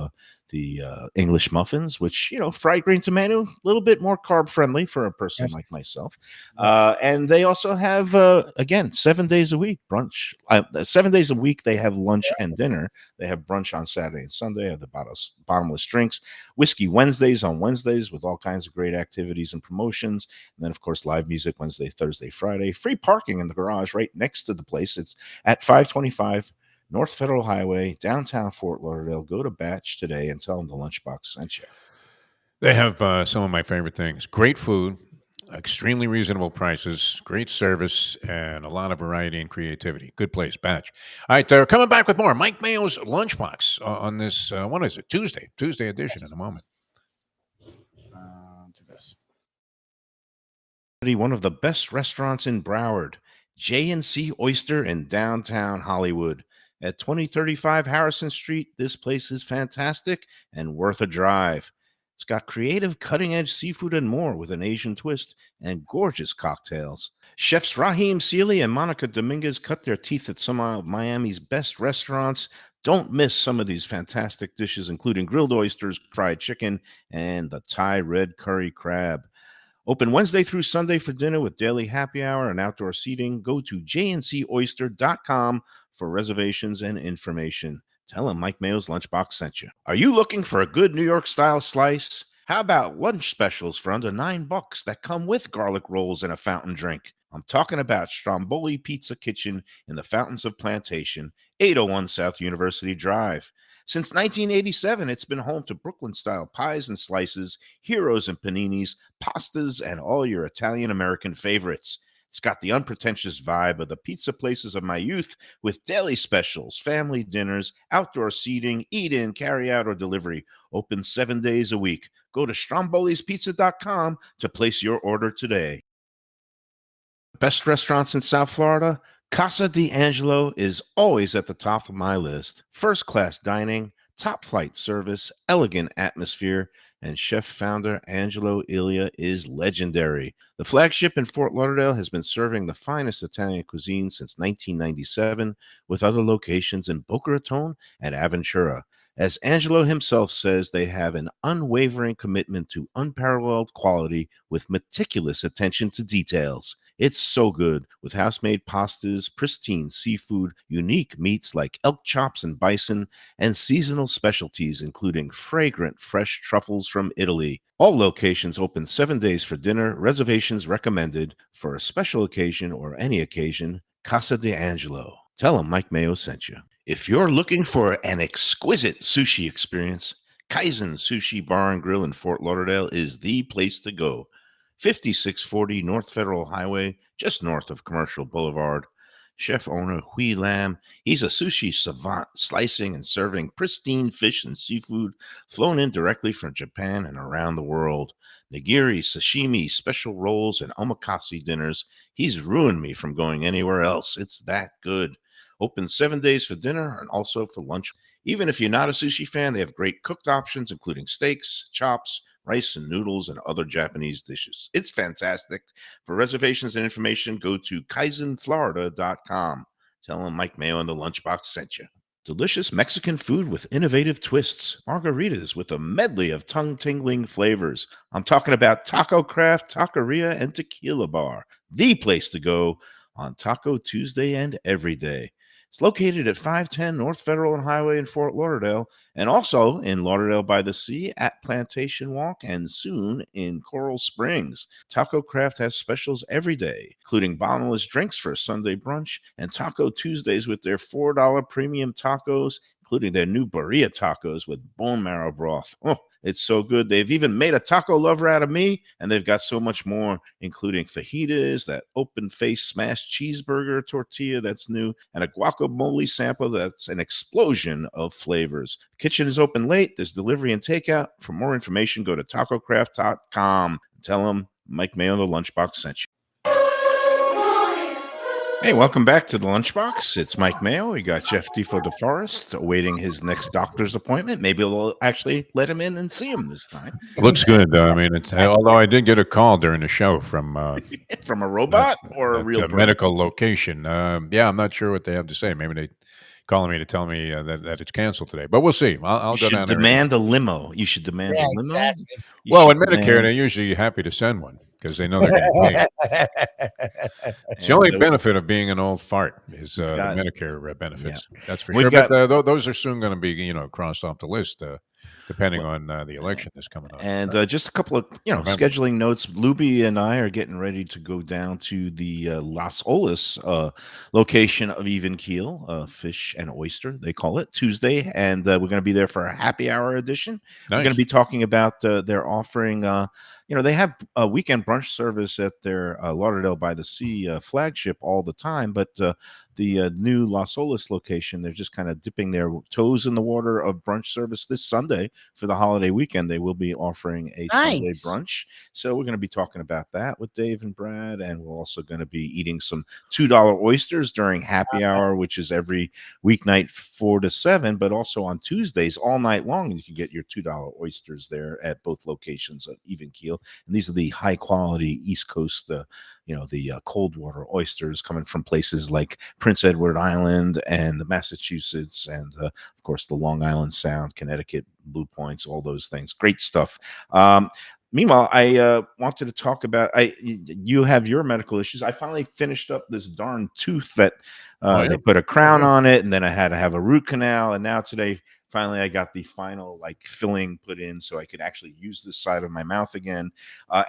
the English muffins, which, fried green tomato, a little bit more carb friendly for a person like myself. And they also have, again, 7 days a week brunch. 7 days a week, they have lunch and dinner. They have brunch on Saturday and Sunday. They have the bottomless drinks, whiskey Wednesdays on Wednesdays with all kinds of great activities and promotions. And then, of course, live music Wednesday, Thursday, Friday. Free parking in the garage right next to the place. It's at 525 North Federal Highway, downtown Fort Lauderdale. Go to Batch today and tell them the Lunchbox sent you. They have some of my favorite things. Great food, extremely reasonable prices, great service, and a lot of variety and creativity. Good place, Batch. All right, coming back with more. Mike Mayo's Lunchbox on this, what is it, Tuesday edition in a moment. To this. One of the best restaurants in Broward, J&C Oyster in downtown Hollywood. At 2035 Harrison Street, this place is fantastic and worth a drive. It's got creative, cutting-edge seafood and more with an Asian twist and gorgeous cocktails. Chefs Raheem Seeley and Monica Dominguez cut their teeth at some of Miami's best restaurants. Don't miss some of these fantastic dishes, including grilled oysters, fried chicken, and the Thai red curry crab. Open Wednesday through Sunday for dinner with daily happy hour and outdoor seating. Go to jncoyster.com for reservations and information. Tell them Mike Mayo's Lunchbox sent you. Are you looking for a good New York style slice? How about lunch specials for under $9 that come with garlic rolls and a fountain drink? I'm talking about Stromboli Pizza Kitchen in the Fountains of Plantation, 801 South University Drive. Since 1987, it's been home to Brooklyn-style pies and slices, heroes and paninis, pastas, and all your Italian-American favorites. It's got the unpretentious vibe of the pizza places of my youth with daily specials, family dinners, outdoor seating, eat-in, carry-out, or delivery. Open 7 days a week. Go to strombolispizza.com to place your order today. Best restaurants in South Florida? Casa D'Angelo is always at the top of my list. First-class dining, top-flight service, elegant atmosphere, and chef founder Angelo Ilia is legendary. The flagship in Fort Lauderdale has been serving the finest Italian cuisine since 1997, with other locations in Boca Raton and Aventura. As Angelo himself says, they have an unwavering commitment to unparalleled quality with meticulous attention to details. It's so good, with house-made pastas, pristine seafood, unique meats like elk chops and bison, and seasonal specialties including fragrant fresh truffles from Italy. All locations open 7 days for dinner. Reservations recommended. For a special occasion or any occasion, Casa D'Angelo. Tell them Mike Mayo sent you. If you're looking for an exquisite sushi experience, Kaizen Sushi Bar and Grill in Fort Lauderdale is the place to go. 5640 North Federal Highway, just north of Commercial Boulevard. Chef owner Hui Lam, he's a sushi savant, slicing and serving pristine fish and seafood flown in directly from Japan and around the world. Nigiri, sashimi, special rolls, and omakase dinners. He's ruined me from going anywhere else. It's that good. Open 7 days for dinner and also for lunch. Even if you're not a sushi fan, they have great cooked options, including steaks, chops, rice and noodles, and other Japanese dishes. It's fantastic. For reservations and information, go to kaizenflorida.com. Tell them Mike Mayo and the Lunchbox sent you. Delicious Mexican food with innovative twists. Margaritas with a medley of tongue-tingling flavors. I'm talking about Taco Craft, Taqueria, and Tequila Bar. The place to go on Taco Tuesday and every day. It's located at 510 North Federal and Highway in Fort Lauderdale, and also in Lauderdale by the Sea at Plantation Walk, and soon in Coral Springs. Taco Craft has specials every day, including bottomless drinks for a Sunday brunch, and Taco Tuesdays with their $4 premium tacos, including their new birria tacos with bone marrow broth. Oh, it's so good. They've even made a taco lover out of me, and they've got so much more, including fajitas, that open-face smashed cheeseburger tortilla that's new, and a guacamole sample that's an explosion of flavors. The kitchen is open late. There's delivery and takeout. For more information, go to tacocraft.com. Tell them Mike Mayo, the Lunchbox, sent you. Hey, welcome back to the Lunchbox. It's Mike Mayo. We got Jeff Defo DeForest awaiting his next doctor's appointment. Maybe we'll actually let him in and see him this time. Looks good. I mean, although I did get a call during the show from From a robot or a real person? medical location. Yeah, I'm not sure what they have to say. Maybe they calling me to tell me that it's canceled today, but we'll see. I'll go down there. Demand a limo. You should demand a limo. Exactly. Well, in Medicare, they're usually happy to send one because they know they're going to pay. It's the only benefit of being an old fart is the Medicare benefits. Yeah. That's for sure. But those are soon going to be crossed off the list. Depending on the election that's coming up. And just a couple of scheduling notes. Lubie and I are getting ready to go down to the Las Olas location of Even Keel, fish and oyster, they call it, Tuesday. And we're going to be there for a happy hour edition. Nice. We're going to be talking about their offering. They have a weekend brunch service at their Lauderdale by the Sea flagship all the time. But the new Las Olas location, they're just kind of dipping their toes in the water of brunch service this Sunday. For the holiday weekend, they will be offering a Sunday brunch. So we're going to be talking about that with Dave and Brad, and we're also going to be eating some $2 oysters during happy hour, which is every weeknight 4 to 7, but also on Tuesdays all night long. You can get your $2 oysters there at both locations of Even Keel. And these are the high quality East Coast, the cold water oysters coming from places like Prince Edward Island and the Massachusetts, and of course the Long Island Sound, Connecticut, Blue Points, all those things. Great stuff. Meanwhile, I wanted to talk about you have your medical issues. I finally finished up this darn tooth that they put a crown on it, and then I had to have a root canal, and now today finally I got the final filling put in so I could actually use this side of my mouth again.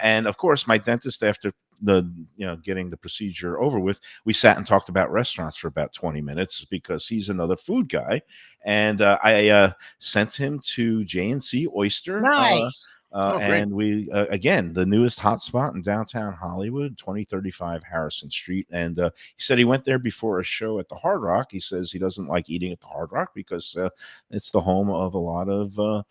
And of course, my dentist, after getting the procedure over with, we sat and talked about restaurants for about 20 minutes because he's another food guy. And I sent him to J&C Oyster. Nice. Oh, great. And we again, the newest hotspot in downtown Hollywood, 2035 Harrison Street. And he said he went there before a show at the Hard Rock. He says he doesn't like eating at the Hard Rock because it's the home of a lot of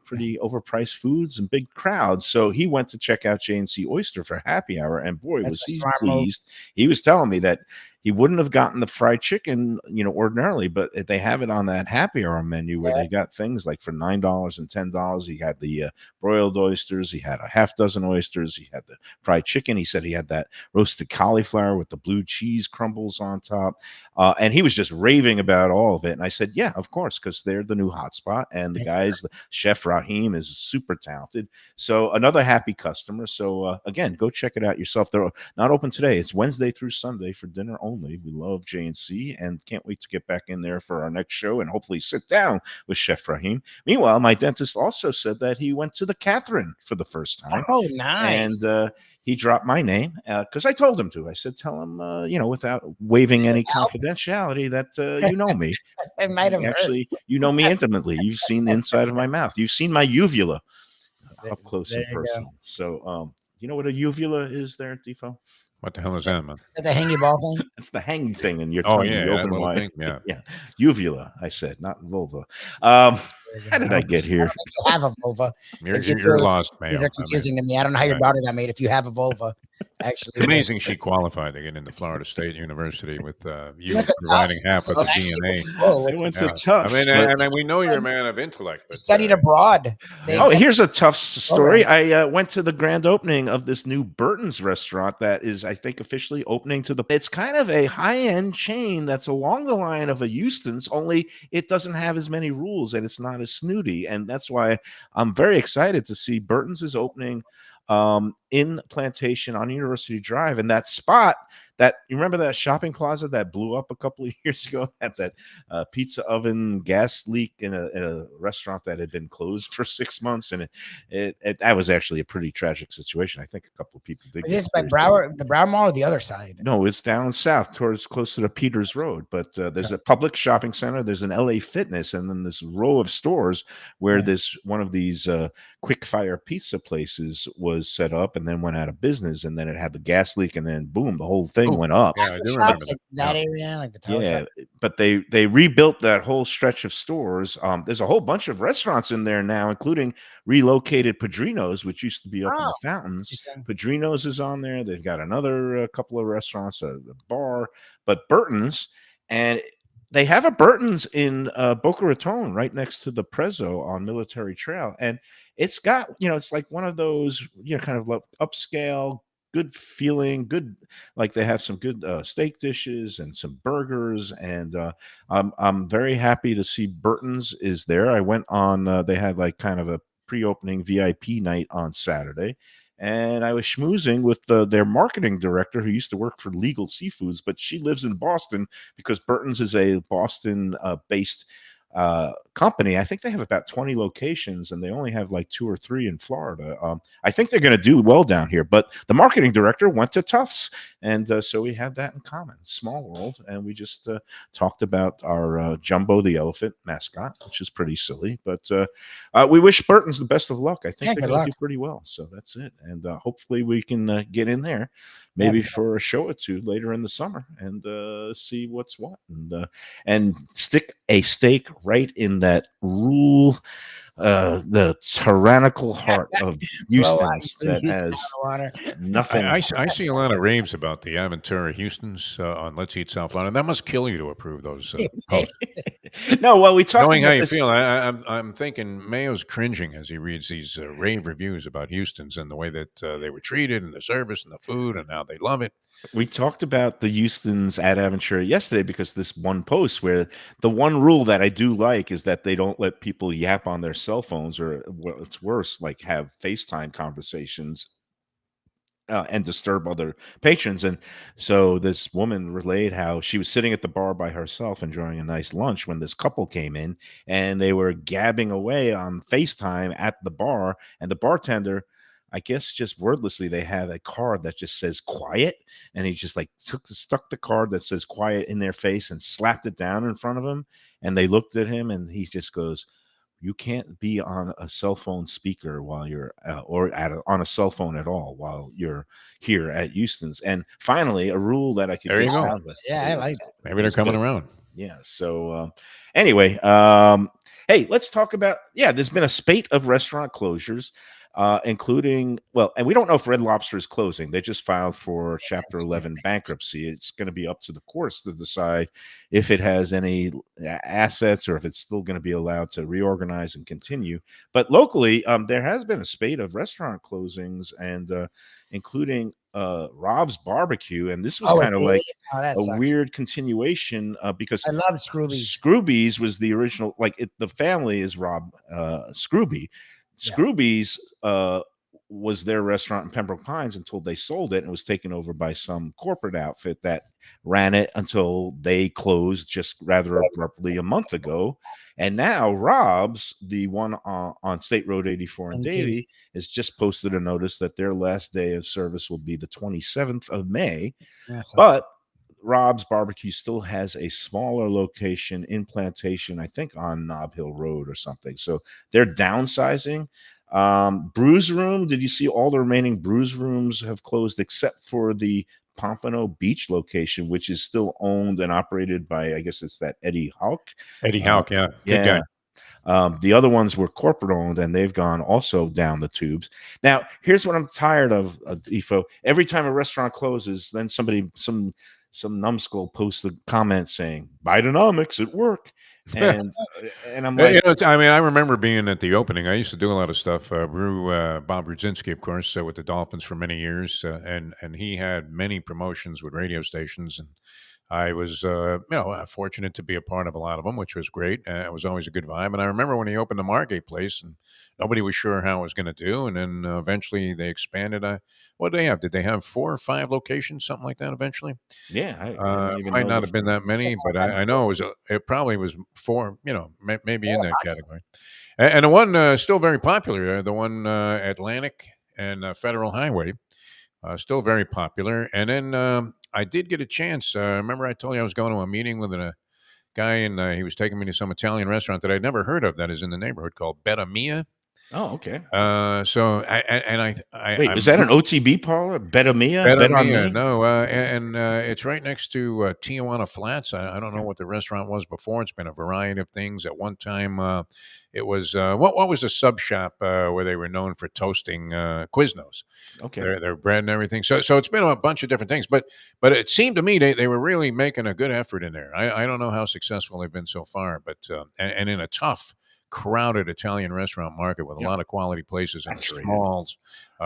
pretty overpriced foods and big crowds. So he went to check out J&C Oyster for happy hour, and boy, That's was a he smart move. pleased. He was telling me that he wouldn't have gotten the fried chicken, ordinarily, but they have it on that happy hour menu where they got things like for $9 and $10. He had the broiled oysters. He had a half dozen oysters. He had the fried chicken. He said he had that roasted cauliflower with the blue cheese crumbles on top. And he was just raving about all of it. And I said, yeah, of course, because they're the new hotspot. And the guys, the Chef Rahim is super talented. So another happy customer. So again, go check it out yourself. They're not open today. It's Wednesday through Sunday for dinner only. We love J&C and can't wait to get back in there for our next show and hopefully sit down with Chef Rahim. Meanwhile, my dentist also said that he went to the Catherine for the first time. Oh, nice. And he dropped my name because I told him to. I said, tell him, without waiving any confidentiality, that you know me. It might have Actually, you know me intimately. You've seen the inside of my mouth. You've seen my uvula up close and personal. So, you know what a uvula is there, Defo? What the hell is that, man? The hangy ball thing. It's the hanging thing in your Oh, tongue. yeah, You that open little wide. thing, yeah. Yeah. Uvula, I said, not vulva. How did I get here? You have a vulva. You're, If you you're do, lost, Mayo. These are confusing to me. I don't know how your right. daughter got made if you have a vulva. It's Actually, amazing she qualified to get into Florida State University with you went to providing Tufts. half of the So DNA. Whoa, I went Yeah. to Tufts. I mean, but- and we know you're a man of intellect. But, studied abroad. They Oh, accept- here's a tough story. I went to the grand opening of this new Burton's restaurant that is, I think, officially opening to the. It's kind of a high-end chain that's along the line of a Houston's, only it doesn't have as many rules and it's not as snooty. And that's why I'm very excited to see Burton's is opening in Plantation on University Drive, and that spot that you remember that shopping plaza that blew up a couple of years ago at that pizza oven gas leak in a restaurant that had been closed for 6 months, and that was actually a pretty tragic situation. I think a couple of people did. Is this by Broward, the Broward Mall, or the other side? No, it's down south towards closer to Peters Road. But there's a public shopping center. There's an LA Fitness, and then this row of stores where this one of these quick fire pizza places was set up, and then went out of business. And then it had the gas leak, and then boom, the whole thing went up. Yeah, I do Shops, remember like that. area, like the tower. Yeah, shop. but they rebuilt that whole stretch of stores. There's a whole bunch of restaurants in there now, including relocated Padrino's, which used to be up in the Fountains. Interesting. Padrino's is on there. They've got another couple of restaurants, a bar, but Burton's, and they have a Burton's in Boca Raton, right next to the Prezzo on Military Trail, and it's got it's like one of those kind of upscale, good feeling, good, like they have some good steak dishes and some burgers, and I'm very happy to see Burton's is there. I went on they had like kind of a pre-opening VIP night on Saturday, and I was schmoozing with their marketing director who used to work for Legal Seafoods, but she lives in Boston because Burton's is a Boston based company. I think they have about 20 locations, and they only have like 2 or 3 in Florida. I think they're going to do well down here, but the marketing director went to Tufts, and so we had that in common. Small world. And we just talked about our Jumbo the elephant mascot, which is pretty silly, but we wish Burton's the best of luck. I think they're going to do pretty well, so that's it. And hopefully we can get in there maybe for a show or two later in the summer and see what's what, and stick a stake right in that rule, the tyrannical heart of Houston's that has nothing. I see a lot of raves about the Aventura Houston's on Let's Eat South Florida. That must kill you to approve those posts. No, well, we talked Knowing about how you this. feel, I'm thinking Mayo's cringing as he reads these rave reviews about Houston's and the way that they were treated and the service and the food and how they love it. We talked about the Houston's at Aventura yesterday because this one post where the one rule that I do like is that they don't let people yap on their cell phones, or what's worse, like have FaceTime conversations and disturb other patrons. And so this woman relayed how she was sitting at the bar by herself enjoying a nice lunch when this couple came in, and they were gabbing away on FaceTime at the bar, and the bartender, I guess just wordlessly, they have a card that just says quiet, and he just like stuck the card that says quiet in their face and slapped it down in front of them, and they looked at him, and he just goes, you can't be on a cell phone speaker while you're on a cell phone at all while you're here at Houston's. And finally, a rule that I could There get you go. down with. Yeah, I like that. Maybe they're coming around. Yeah. So anyway, hey, let's talk about there's been a spate of restaurant closures, including and we don't know if Red Lobster is closing. They just filed for Chapter 11 bankruptcy. It's going to be up to the courts to decide if it has any assets or if it's still going to be allowed to reorganize and continue. But locally, there has been a spate of restaurant closings, and including Rob's Barbecue, and this was kind of like that a sucks. weird continuation because I love Scroobies. Scroobies was the original, the family is Rob Scrooby. Yeah. Scroobies was their restaurant in Pembroke Pines until they sold it and was taken over by some corporate outfit that ran it until they closed just rather abruptly a month ago. And now Rob's, the one on State Road 84 in Davie, has just posted a notice that their last day of service will be the 27th of May. But Rob's Barbecue still has a smaller location in Plantation, I think on Nob Hill Road or something. So they're downsizing. Brews Room, did you see all the remaining Brews Rooms have closed except for the Pompano Beach location, which is still owned and operated by, I guess it's that Eddie Houck. Eddie Houck, yeah. Good guy. The other ones were corporate owned, and they've gone also down the tubes. Now, here's what I'm tired of, Defo. Every time a restaurant closes, then some numbskull posts a comment saying Bidenomics at work, and I'm like, I remember being at the opening. I used to do a lot of stuff. Bob Rudzinski, of course, with the Dolphins for many years, and he had many promotions with radio stations, and I was, fortunate to be a part of a lot of them, which was great. It was always a good vibe. And I remember when he opened the Margate place, and nobody was sure how it was going to do. And then eventually they expanded. What did they have? Did they have 4 or 5 locations, something like that? Eventually, yeah, I don't even might know not have been that many, but I know it probably was 4. Maybe in that category. And the one still very popular, the one Atlantic and Federal Highway. Still very popular. And then I did get a chance. Remember I told you I was going to a meeting with a guy, and he was taking me to some Italian restaurant that I'd never heard of that is in the neighborhood called Betta Mia. Oh, okay. So Wait, is that an OTB parlor? Betta Mia? Betta Mia, no. It's right next to Tijuana Flats. I don't know what the restaurant was before. It's been a variety of things. At one time, it was what was the sub shop where they were known for toasting Quiznos? Okay, their bread and everything. So it's been a bunch of different things. But it seemed to me they were really making a good effort in there. I don't know how successful they've been so far, but and in a tough, crowded Italian restaurant market with a lot of quality places in a small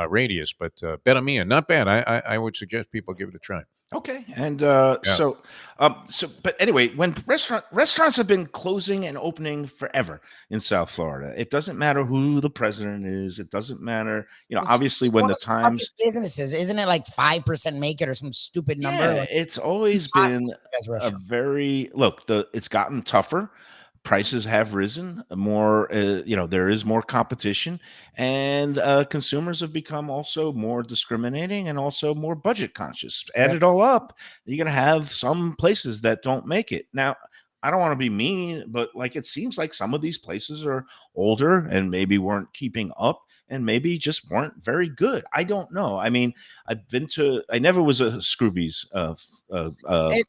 radius. But Betta Mia, not bad. I would suggest people give it a try. Okay, and but anyway, when restaurants have been closing and opening forever in South Florida, it doesn't matter who the president is. It doesn't matter, obviously when the times businesses, isn't it like 5% make it or some stupid number? Yeah, it's always been a very it's gotten tougher. Prices have risen more. There is more competition, and consumers have become also more discriminating and also more budget conscious. Add it all up, you're going to have some places that don't make it. Now, I don't want to be mean, but it seems like some of these places are older and maybe weren't keeping up and maybe just weren't very good. I don't know. I mean, I never was a Scroobies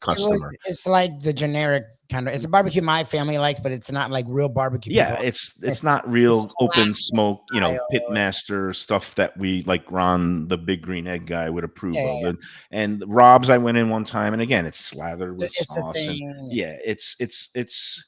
customer. It's like the generic kind of, it's a barbecue my family likes, but it's not like real barbecue. Yeah, it's not real open smoke, pit master stuff that we like Ron, the big green egg guy, would approve of. And Rob's, I went in one time, and again, it's slathered with sauce. It's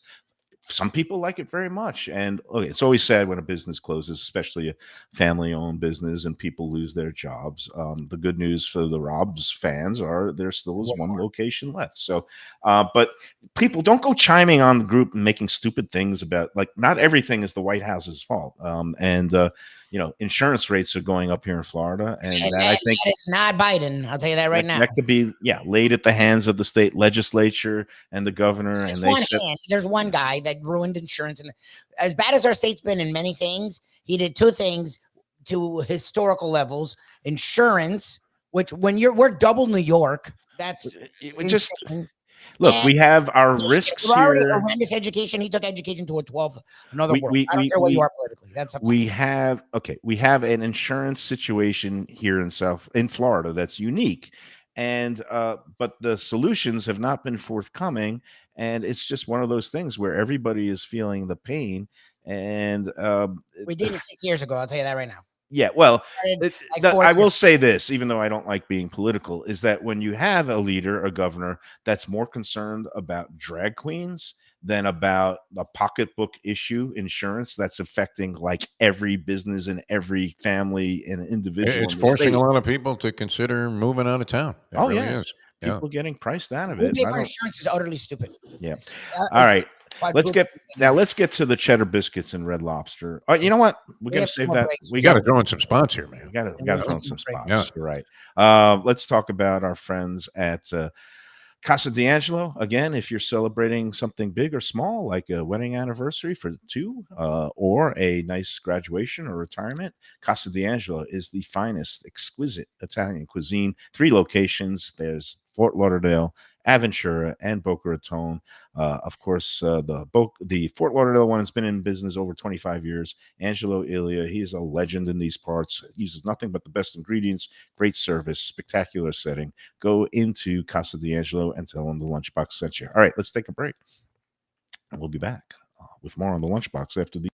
some people like it very much. And it's always sad when a business closes, especially a family-owned business, and people lose their jobs. The good news for the Rob's fans are there still is one location left. So, but people don't go chiming on the group and making stupid things about, not everything is the White House's fault. Insurance rates are going up here in Florida, and I think it's not Biden. I'll tell you that right now. That could be laid at the hands of the state legislature and the governor. There's one guy that ruined insurance, and as bad as our state's been in many things, he did 2 things to historical levels: insurance, which we're double New York. That's just Look, And we have our he risks was already here. horrendous education. He took education to another world. We I don't we care what you we are politically. That's a fact. we have an insurance situation here in Florida that's unique, and but the solutions have not been forthcoming, and it's just one of those things where everybody is feeling the pain, and We did it 6 years ago. I'll tell you that right now. yeah, well, Started like 4 I years will ago. say this, even though I don't like being political, is that when you have a leader, a governor that's more concerned about drag queens than about the pocketbook issue insurance that's affecting like every business and every family and individual It's in the forcing a state. lot of people to consider moving out of town. It Oh really yeah, is. Yeah. people getting priced out of We it. pay I for don't. insurance is utterly stupid. Yeah. It's, All it's right. quadruple. Let's get to the cheddar biscuits and Red Lobster. You know what? We We got to have some save more that. breaks. We You got got to throw in some spots here, we man. got to And we'll throw do in some some breaks. spots. Yeah. You're right. Let's talk about our friends at Casa D'Angelo. Again, if you're celebrating something big or small, like a wedding anniversary for two, or a nice graduation or retirement, Casa D'Angelo is the finest, exquisite Italian cuisine. 3 locations. There's Fort Lauderdale, Aventura, and Boca Raton. Of course, the Fort Lauderdale one has been in business over 25 years. Angelo Ilia, he's a legend in these parts. Uses nothing but the best ingredients, great service, spectacular setting. Go into Casa D'Angelo and tell them the Lunchbox sent you. All right, let's take a break. And we'll be back with more on the Lunchbox after the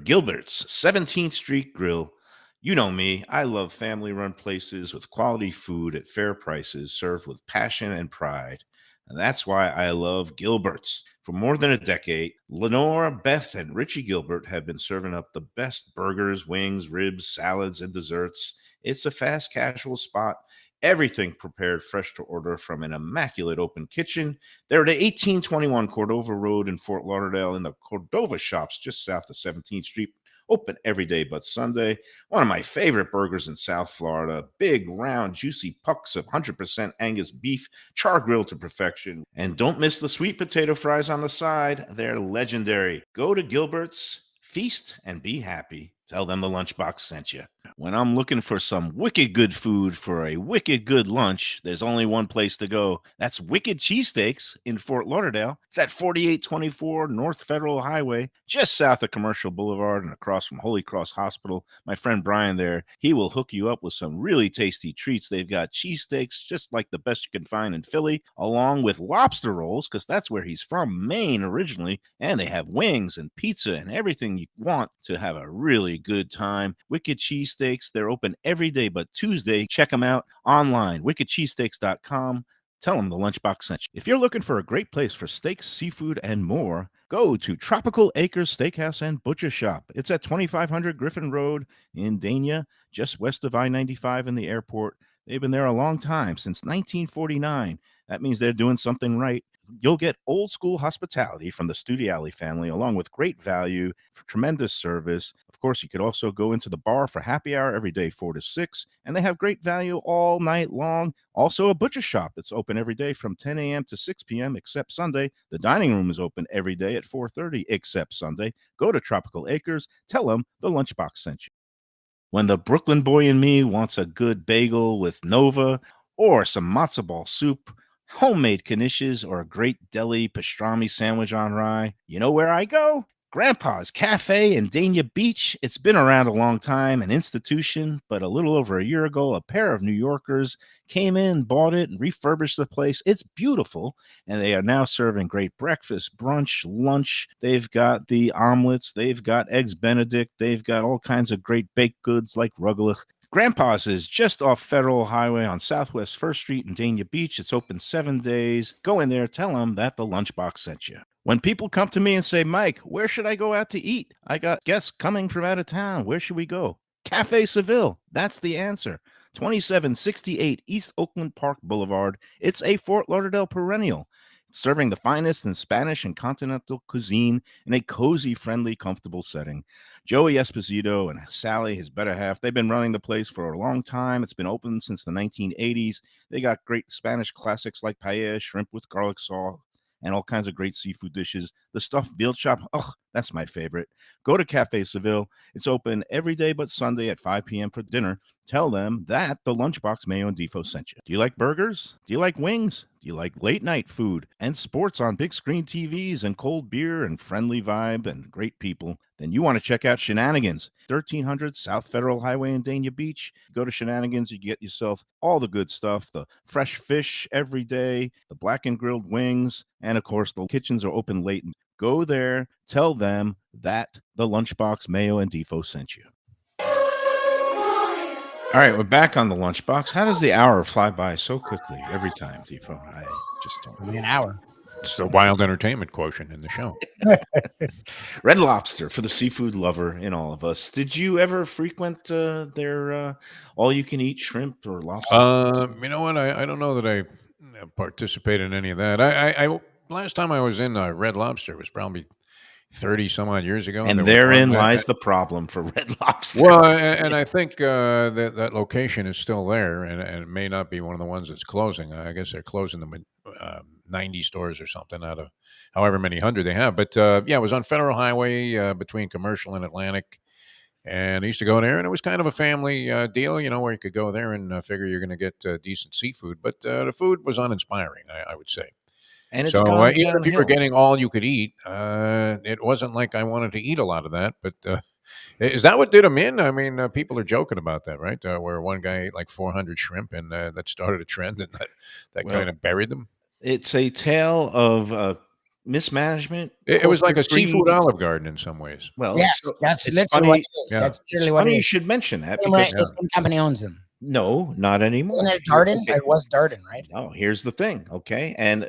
Gilbert's 17th Street Grill. You know me, I love family run places with quality food at fair prices served with passion and pride. And that's why I love Gilbert's. For more than a decade, Lenore, Beth, and Richie Gilbert have been serving up the best burgers, wings, ribs, salads, and desserts. It's a fast casual spot. Everything prepared fresh to order from an immaculate open kitchen. They're at 1821 Cordova Road in Fort Lauderdale in the Cordova Shops just south of 17th Street. Open every day but Sunday. One of my favorite burgers in South Florida. Big, round, juicy pucks of 100% Angus beef, char grilled to perfection. And don't miss the sweet potato fries on the side. They're legendary. Go to Gilbert's, feast, and be happy. Tell them the Lunchbox sent you. When I'm looking for some wicked good food for a wicked good lunch, there's only one place to go. That's Wicked Cheesesteaks in Fort Lauderdale. It's at 4824 North Federal Highway, just south of Commercial Boulevard and across from Holy Cross Hospital. My friend Brian there, he will hook you up with some really tasty treats. They've got cheesesteaks, just like the best you can find in Philly, along with lobster rolls, because that's where he's from, Maine originally. And they have wings and pizza and everything you want to have a really good time. Wicked Cheesesteaks, they're open every day but Tuesday. Check them out online, wickedcheesesteaks.com. Tell them the Lunchbox sent you. If you're looking for a great place for steaks, seafood, and more, go to Tropical Acres Steakhouse and Butcher Shop. It's at 2500 Griffin Road in Dania, just west of I-95 and the airport. They've been there a long time, since 1949. That means they're doing something right. You'll get old school hospitality from the Studiali family, along with great value, tremendous service. Of course, you could also go into the bar for happy hour every day, 4 to 6, and they have great value all night long. Also, a butcher shop that's open every day from 10 a.m. to 6 p.m. except Sunday. The dining room is open every day at 4:30 except Sunday. Go to Tropical Acres. Tell them the Lunchbox sent you. When the Brooklyn boy in me wants a good bagel with Nova or some matzo ball soup, homemade knishes, or a great deli pastrami sandwich on rye, you know where I go? Grandpa's Cafe in Dania Beach. It's been around a long time, an institution, but a little over a year ago, a pair of New Yorkers came in, bought it, and refurbished the place. It's beautiful, and they are now serving great breakfast, brunch, lunch. They've got the omelets, they've got eggs Benedict, they've got all kinds of great baked goods like rugelach. Grandpa's is just off Federal Highway on Southwest 1st Street in Dania Beach. It's open 7 days. Go in there, tell them that the Lunchbox sent you. When people come to me and say, Mike, where should I go out to eat? I got guests coming from out of town. Where should we go? Cafe Seville. That's the answer. 2768 East Oakland Park Boulevard. It's a Fort Lauderdale perennial, serving the finest in Spanish and continental cuisine in a cozy, friendly, comfortable setting. Joey Esposito and Sally, his better half, they've been running the place for a long time. It's been open since the 1980s. They got great Spanish classics like paella, shrimp with garlic sauce, and all kinds of great seafood dishes. The stuffed veal chop, oh, that's my favorite. Go to Cafe Seville. It's open every day but Sunday at 5 p.m. for dinner. tell them that the Lunchbox Mayo and Defo sent you. Do you like burgers? Do you like wings? Do you like late night food and sports on big screen TVs and cold beer and friendly vibe and great people? Then you want to check out Shenanigans, 1300 South Federal Highway in Dania Beach. Go to Shenanigans, you get yourself all the good stuff, the fresh fish every day, the black and grilled wings, and of course, the kitchens are open late. Go there, tell them that the Lunchbox Mayo and Defo sent you. All right, we're back on the Lunchbox. How does the hour fly by so quickly every time, Defo? I just don't. Only an hour. It's the wild entertainment quotient in the show. Red Lobster, for the seafood lover in all of us. Did you ever frequent their all-you-can-eat shrimp or lobster? You know what? I don't know that I participated in any of that. I last time I was in Red Lobster was probably 30 some odd years ago. And There was therein one- lies the problem for Red Lobster. Well, and I think that location is still there, and it may not be one of the ones that's closing. I guess they're closing them 90 stores or something out of however many hundred they have. But yeah, it was on Federal Highway between Commercial and Atlantic. And I used to go there, and it was kind of a family deal, you know, where you could go there and figure you're going to get decent seafood. But the food was uninspiring, I would say. And it's So gone even if you were downhill. getting all you could eat, it wasn't like I wanted to eat a lot of that. But is that what did them in? I mean, people are joking about that, right? Where one guy ate like 400 shrimp, and that started a trend, and that Well, kind of buried them. It's a tale of mismanagement. It was like a corporate seafood greed. Olive Garden in some ways. Well, Yes, so that's it's literally what funny. it is. Yeah. That's It's literally what funny it you is. should mention that Same, because right, the same company owns them. no, not anymore. Isn't it Darden? Okay. It was Darden, right? No, here's the thing, okay? And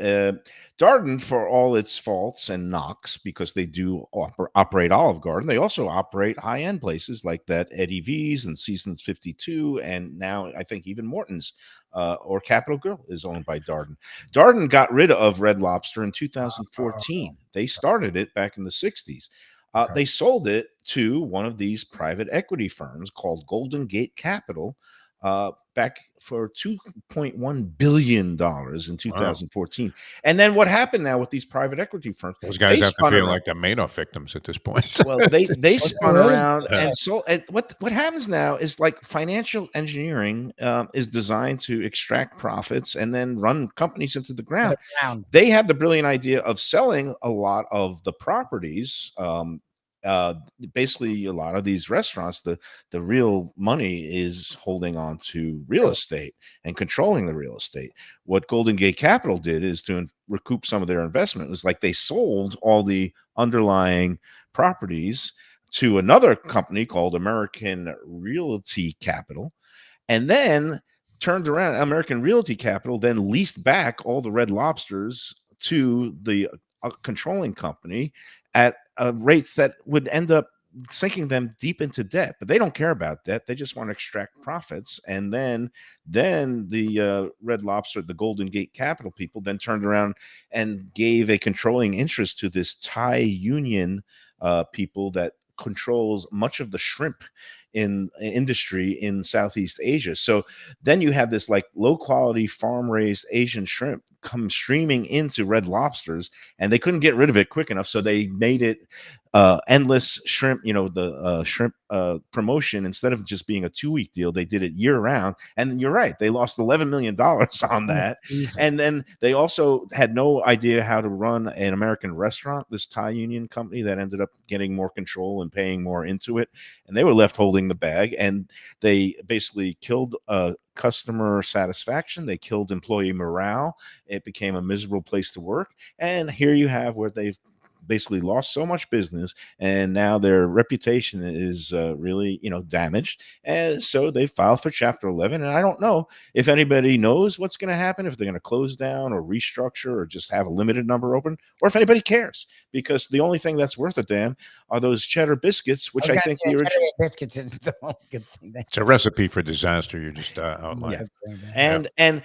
Darden, for all its faults and knocks, because they do operate Olive Garden, they also operate high-end places like that Eddie V's and Seasons 52, and now I think even Morton's or Capitol Grill is owned by Darden. Darden got rid of Red Lobster in 2014. They started it back in the 60s. Okay. They sold it to one of these private equity firms called Golden Gate Capital back for $2.1 billion in 2014. And then what happened now with these private equity firms? Those guys They have to spun feel around. like the Madoff victims at this point. Well, they spun really? around Yeah. and so what happens now is like financial engineering is designed to extract profits and then run companies into the ground. Around. They had the brilliant idea of selling a lot of the properties. Basically, a lot of these restaurants, the real money is holding on to real estate and controlling the real estate. What Golden Gate Capital did is to recoup some of their investment. It was like they sold all the underlying properties to another company called American Realty Capital, and then turned around. American Realty Capital then leased back all the Red Lobsters to the controlling company at rates that would end up sinking them deep into debt. But they don't care about debt. They just want to extract profits. And then the Red Lobster, the Golden Gate Capital people, then turned around and gave a controlling interest to this Thai Union people that controls much of the shrimp industry in Southeast Asia. So then you have this like low quality farm raised Asian shrimp come streaming into Red Lobsters, and they couldn't get rid of it quick enough, so they made it endless shrimp, the shrimp promotion. Instead of just being a 2-week deal, they did it year round. And you're right, they lost $11 million on that. Jesus. And then they also had no idea how to run an American restaurant, this Thai Union company that ended up getting more control and paying more into it, and they were left holding the bag. And they basically killed customer satisfaction. They killed employee morale. It became a miserable place to work. And here you have where they've basically lost so much business, and now their reputation is really damaged, and so they filed for Chapter 11. And I don't know if anybody knows what's going to happen, if they're going to close down or restructure or just have a limited number open, or if anybody cares, because the only thing that's worth a damn are those cheddar biscuits, which I think the original Cheddar biscuits is the only good thing. It's a recipe for disaster you just outlined. and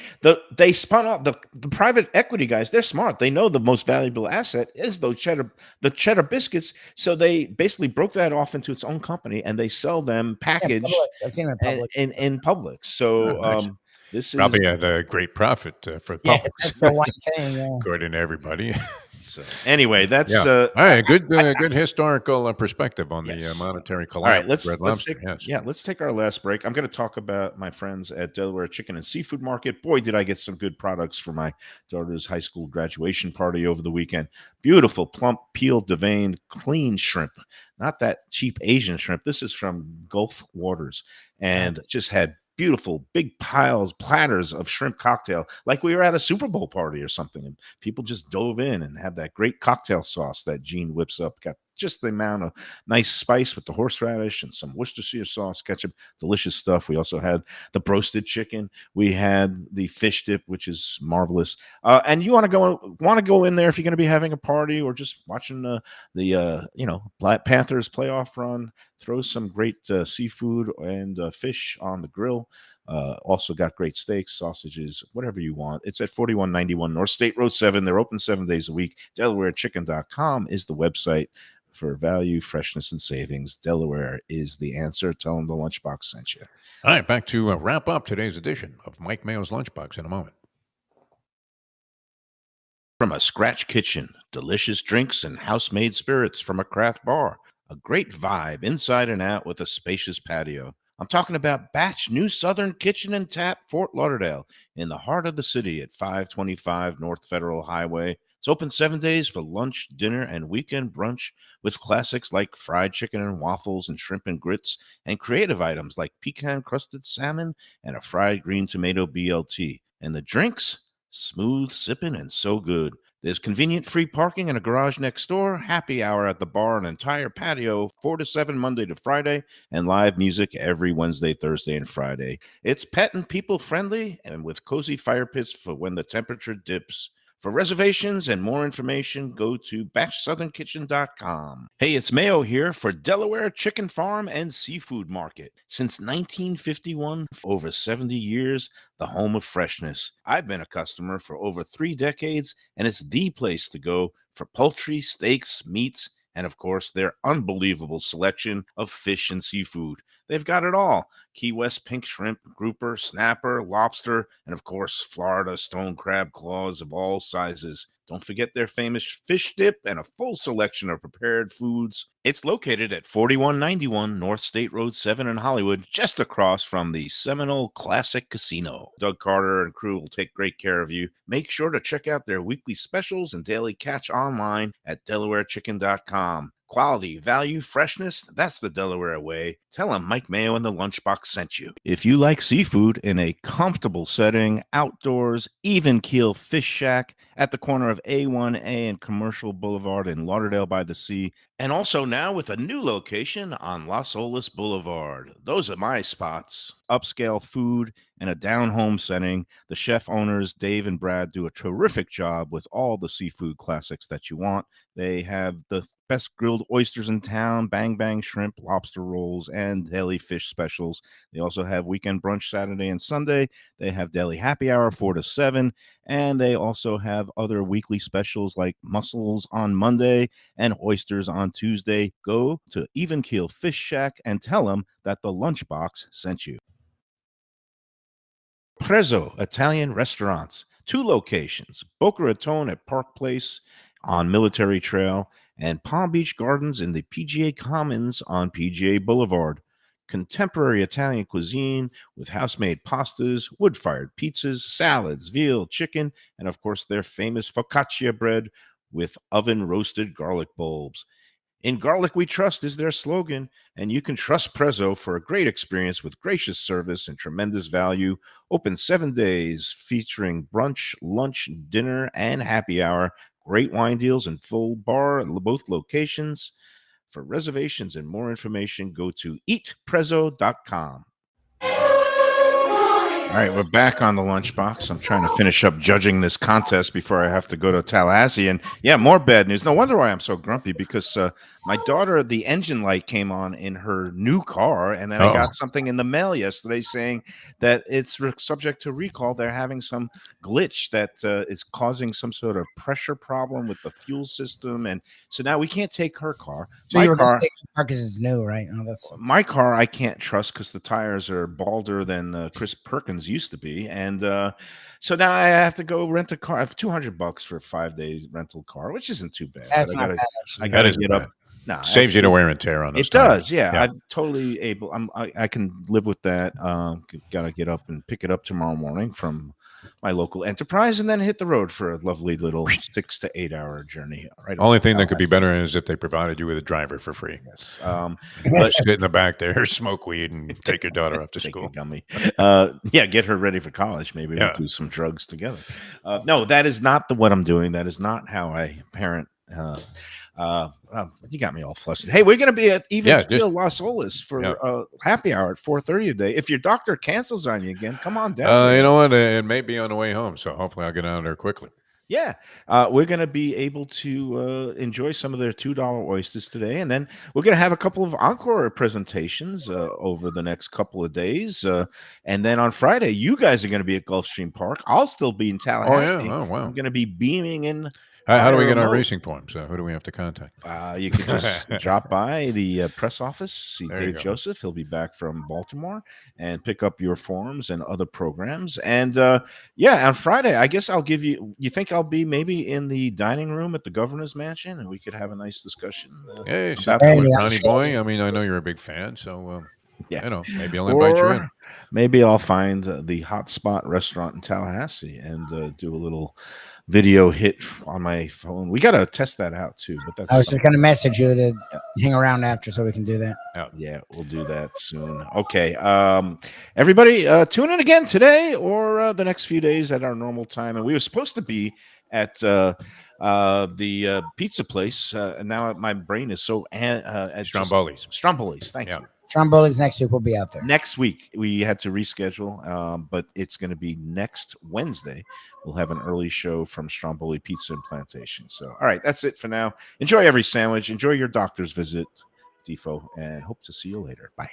they spun off the private equity guys. They're smart. They know the most valuable asset is the cheddar biscuits. So they basically broke that off into its own company, and they sell them packaged I've seen them in public. in Publix. So Oh, nice. this is Probably had a great profit for the Yes, public, that's the one thing. Yeah. according to everybody. So anyway, that's Yeah. Hey, good historical perspective on the Yes. monetary all right. collapse of Red Lobster. Let's take our last break. I'm going to talk about my friends at Delaware Chicken and Seafood Market. Boy, did I get some good products for my daughter's high school graduation party over the weekend. Beautiful, plump, peeled, deveined, clean shrimp. Not that cheap Asian shrimp. This is from Gulf Waters, and Nice. just had beautiful big platters of shrimp cocktail, like we were at a Super Bowl party or something, and people just dove in and had that great cocktail sauce that Gene whips up. Got just the amount of nice spice with the horseradish and some Worcestershire sauce, ketchup, delicious stuff. We also had the broasted chicken. We had the fish dip, which is marvelous. And you want to go in there if you're going to be having a party or just watching the Black Panthers playoff run. Throw some great seafood and fish on the grill. Also got great steaks, sausages, whatever you want. It's at 4191 North State Road 7. They're open 7 days a week. DelawareChicken.com is the website for value, freshness, and savings. Delaware is the answer. Tell them the Lunchbox sent you. All right, back to wrap up today's edition of Mike Mayo's Lunchbox in a moment. From a scratch kitchen, delicious drinks and house-made spirits from a craft bar. A great vibe inside and out with a spacious patio. I'm talking about Batch New Southern Kitchen and Tap, Fort Lauderdale, in the heart of the city at 525 North Federal Highway. It's open 7 days for lunch, dinner, and weekend brunch with classics like fried chicken and waffles and shrimp and grits, and creative items like pecan-crusted salmon and a fried green tomato BLT. And the drinks? Smooth sipping and so good. There's convenient free parking and a garage next door, happy hour at the bar, an entire patio, 4 to 7 Monday to Friday, and live music every Wednesday, Thursday, and Friday. It's pet and people friendly and with cozy fire pits for when the temperature dips. For reservations and more information, go to batchsouthernkitchen.com. Hey, it's Mayo here for Delaware Chicken Farm and Seafood Market. Since 1951, for over 70 years, the home of freshness. I've been a customer for over 3 decades, and it's the place to go for poultry, steaks, meats, and of course, their unbelievable selection of fish and seafood. They've got it all. Key West pink shrimp, grouper, snapper, lobster, and of course, Florida stone crab claws of all sizes. Don't forget their famous fish dip and a full selection of prepared foods. It's located at 4191 North State Road 7 in Hollywood, just across from the Seminole Classic Casino. Doug Carter and crew will take great care of you. Make sure to check out their weekly specials and daily catch online at DelawareChicken.com. Quality, value, freshness, that's the Delaware way. Tell them Mike Mayo and the Lunchbox sent you. If you like seafood in a comfortable setting, outdoors, even keel fish shack at the corner of A1A and Commercial Boulevard in Lauderdale by the Sea, and also now with a new location on Las Olas Boulevard. Those are my spots. Upscale food and a down-home setting. The chef owners, Dave and Brad, do a terrific job with all the seafood classics that you want. They have the best grilled oysters in town, bang bang shrimp, lobster rolls, and daily fish specials. They also have weekend brunch Saturday and Sunday. They have daily happy hour 4 to 7, and they also have other weekly specials like mussels on Monday and oysters on Tuesday. Go to Even Keel Fish Shack and tell them that the Lunchbox sent you. Prezzo Italian Restaurants, 2 locations, Boca Raton at Park Place on Military Trail and Palm Beach Gardens in the PGA Commons on PGA Boulevard. Contemporary Italian cuisine with house-made pastas, wood-fired pizzas, salads, veal, chicken, and of course their famous focaccia bread with oven-roasted garlic bulbs. In Garlic We Trust is their slogan, and you can trust Prezzo for a great experience with gracious service and tremendous value. Open 7 days featuring brunch, lunch, dinner, and happy hour. Great wine deals and full bar at both locations. For reservations and more information, go to eatprezzo.com. All right, we're back on the Lunchbox. I'm trying to finish up judging this contest before I have to go to Tallahassee. And yeah, more bad news. No wonder why I'm so grumpy, because my daughter, the engine light came on in her new car, and then I got something in the mail yesterday saying that it's subject to recall. They're having some glitch that is causing some sort of pressure problem with the fuel system, and so now we can't take her car. So you were going to take your car because it's new, right? Oh, that's my car I can't trust because the tires are balder than Chris Perkins' things used to be. And so now I have to go rent a car. I have $200 for a 5 day rental car, which isn't too bad. That's But not bad, I actually. gotta isn't get bad. up. No, Saves you the wear and tear on those it does, tires. yeah. Yeah. I'm totally able. I can live with that. Got to get up and pick it up tomorrow morning from my local enterprise, and then hit the road for a lovely little 6 to 8 hour journey. Right. Only thing that could be better is if they provided you with a driver for free. Yes. But sit in the back there, smoke weed, and take your daughter off to Take a school. gummy. Yeah, get her ready for college. Maybe we'll Yeah. do some drugs together. No, that is not what I'm doing. That is not how I parent. You got me all flustered. Hey, we're going to be at Even Keel Las Olas for happy hour at 4:30 today. If your doctor cancels on you again, come on down. You know what? It may be on the way home, so hopefully I'll get out of there quickly. Yeah, we're going to be able to enjoy some of their $2 oysters today, and then we're going to have a couple of encore presentations over the next couple of days, and then on Friday, you guys are going to be at Gulfstream Park. I'll still be in Tallahassee. Oh, yeah. Oh, wow. I'm going to be beaming in. How do we get our remote. racing forms? Who do we have to contact? You can just drop by the press office, see There you Dave go. Joseph. He'll be back from Baltimore, and pick up your forms and other programs. And yeah, on Friday, I guess I'll give you. You think I'll be maybe in the dining room at the governor's mansion, and we could have a nice discussion. Hey, about Hey, the- yeah. Johnny boy. I mean, I know you're a big fan, so Yeah. you know, maybe I'll invite you in. Or maybe I'll find the Hot Spot restaurant in Tallahassee and do a little video hit on my phone. We got to test that out too. But that's I was just going to message you to Yeah. hang around after so we can do that. Yeah, we'll do that soon. Okay. Everybody, tune in again today or the next few days at our normal time. And we were supposed to be at the pizza place, and now my brain is so Stromboli's. Stromboli's. Thank you. Stromboli's next week. We'll be out there. Next week we had to reschedule, but it's going to be next Wednesday. We'll have an early show from Stromboli Pizza and Plantation. So, all right, that's it for now. Enjoy every sandwich. Enjoy your doctor's visit, Defo, and hope to see you later. Bye.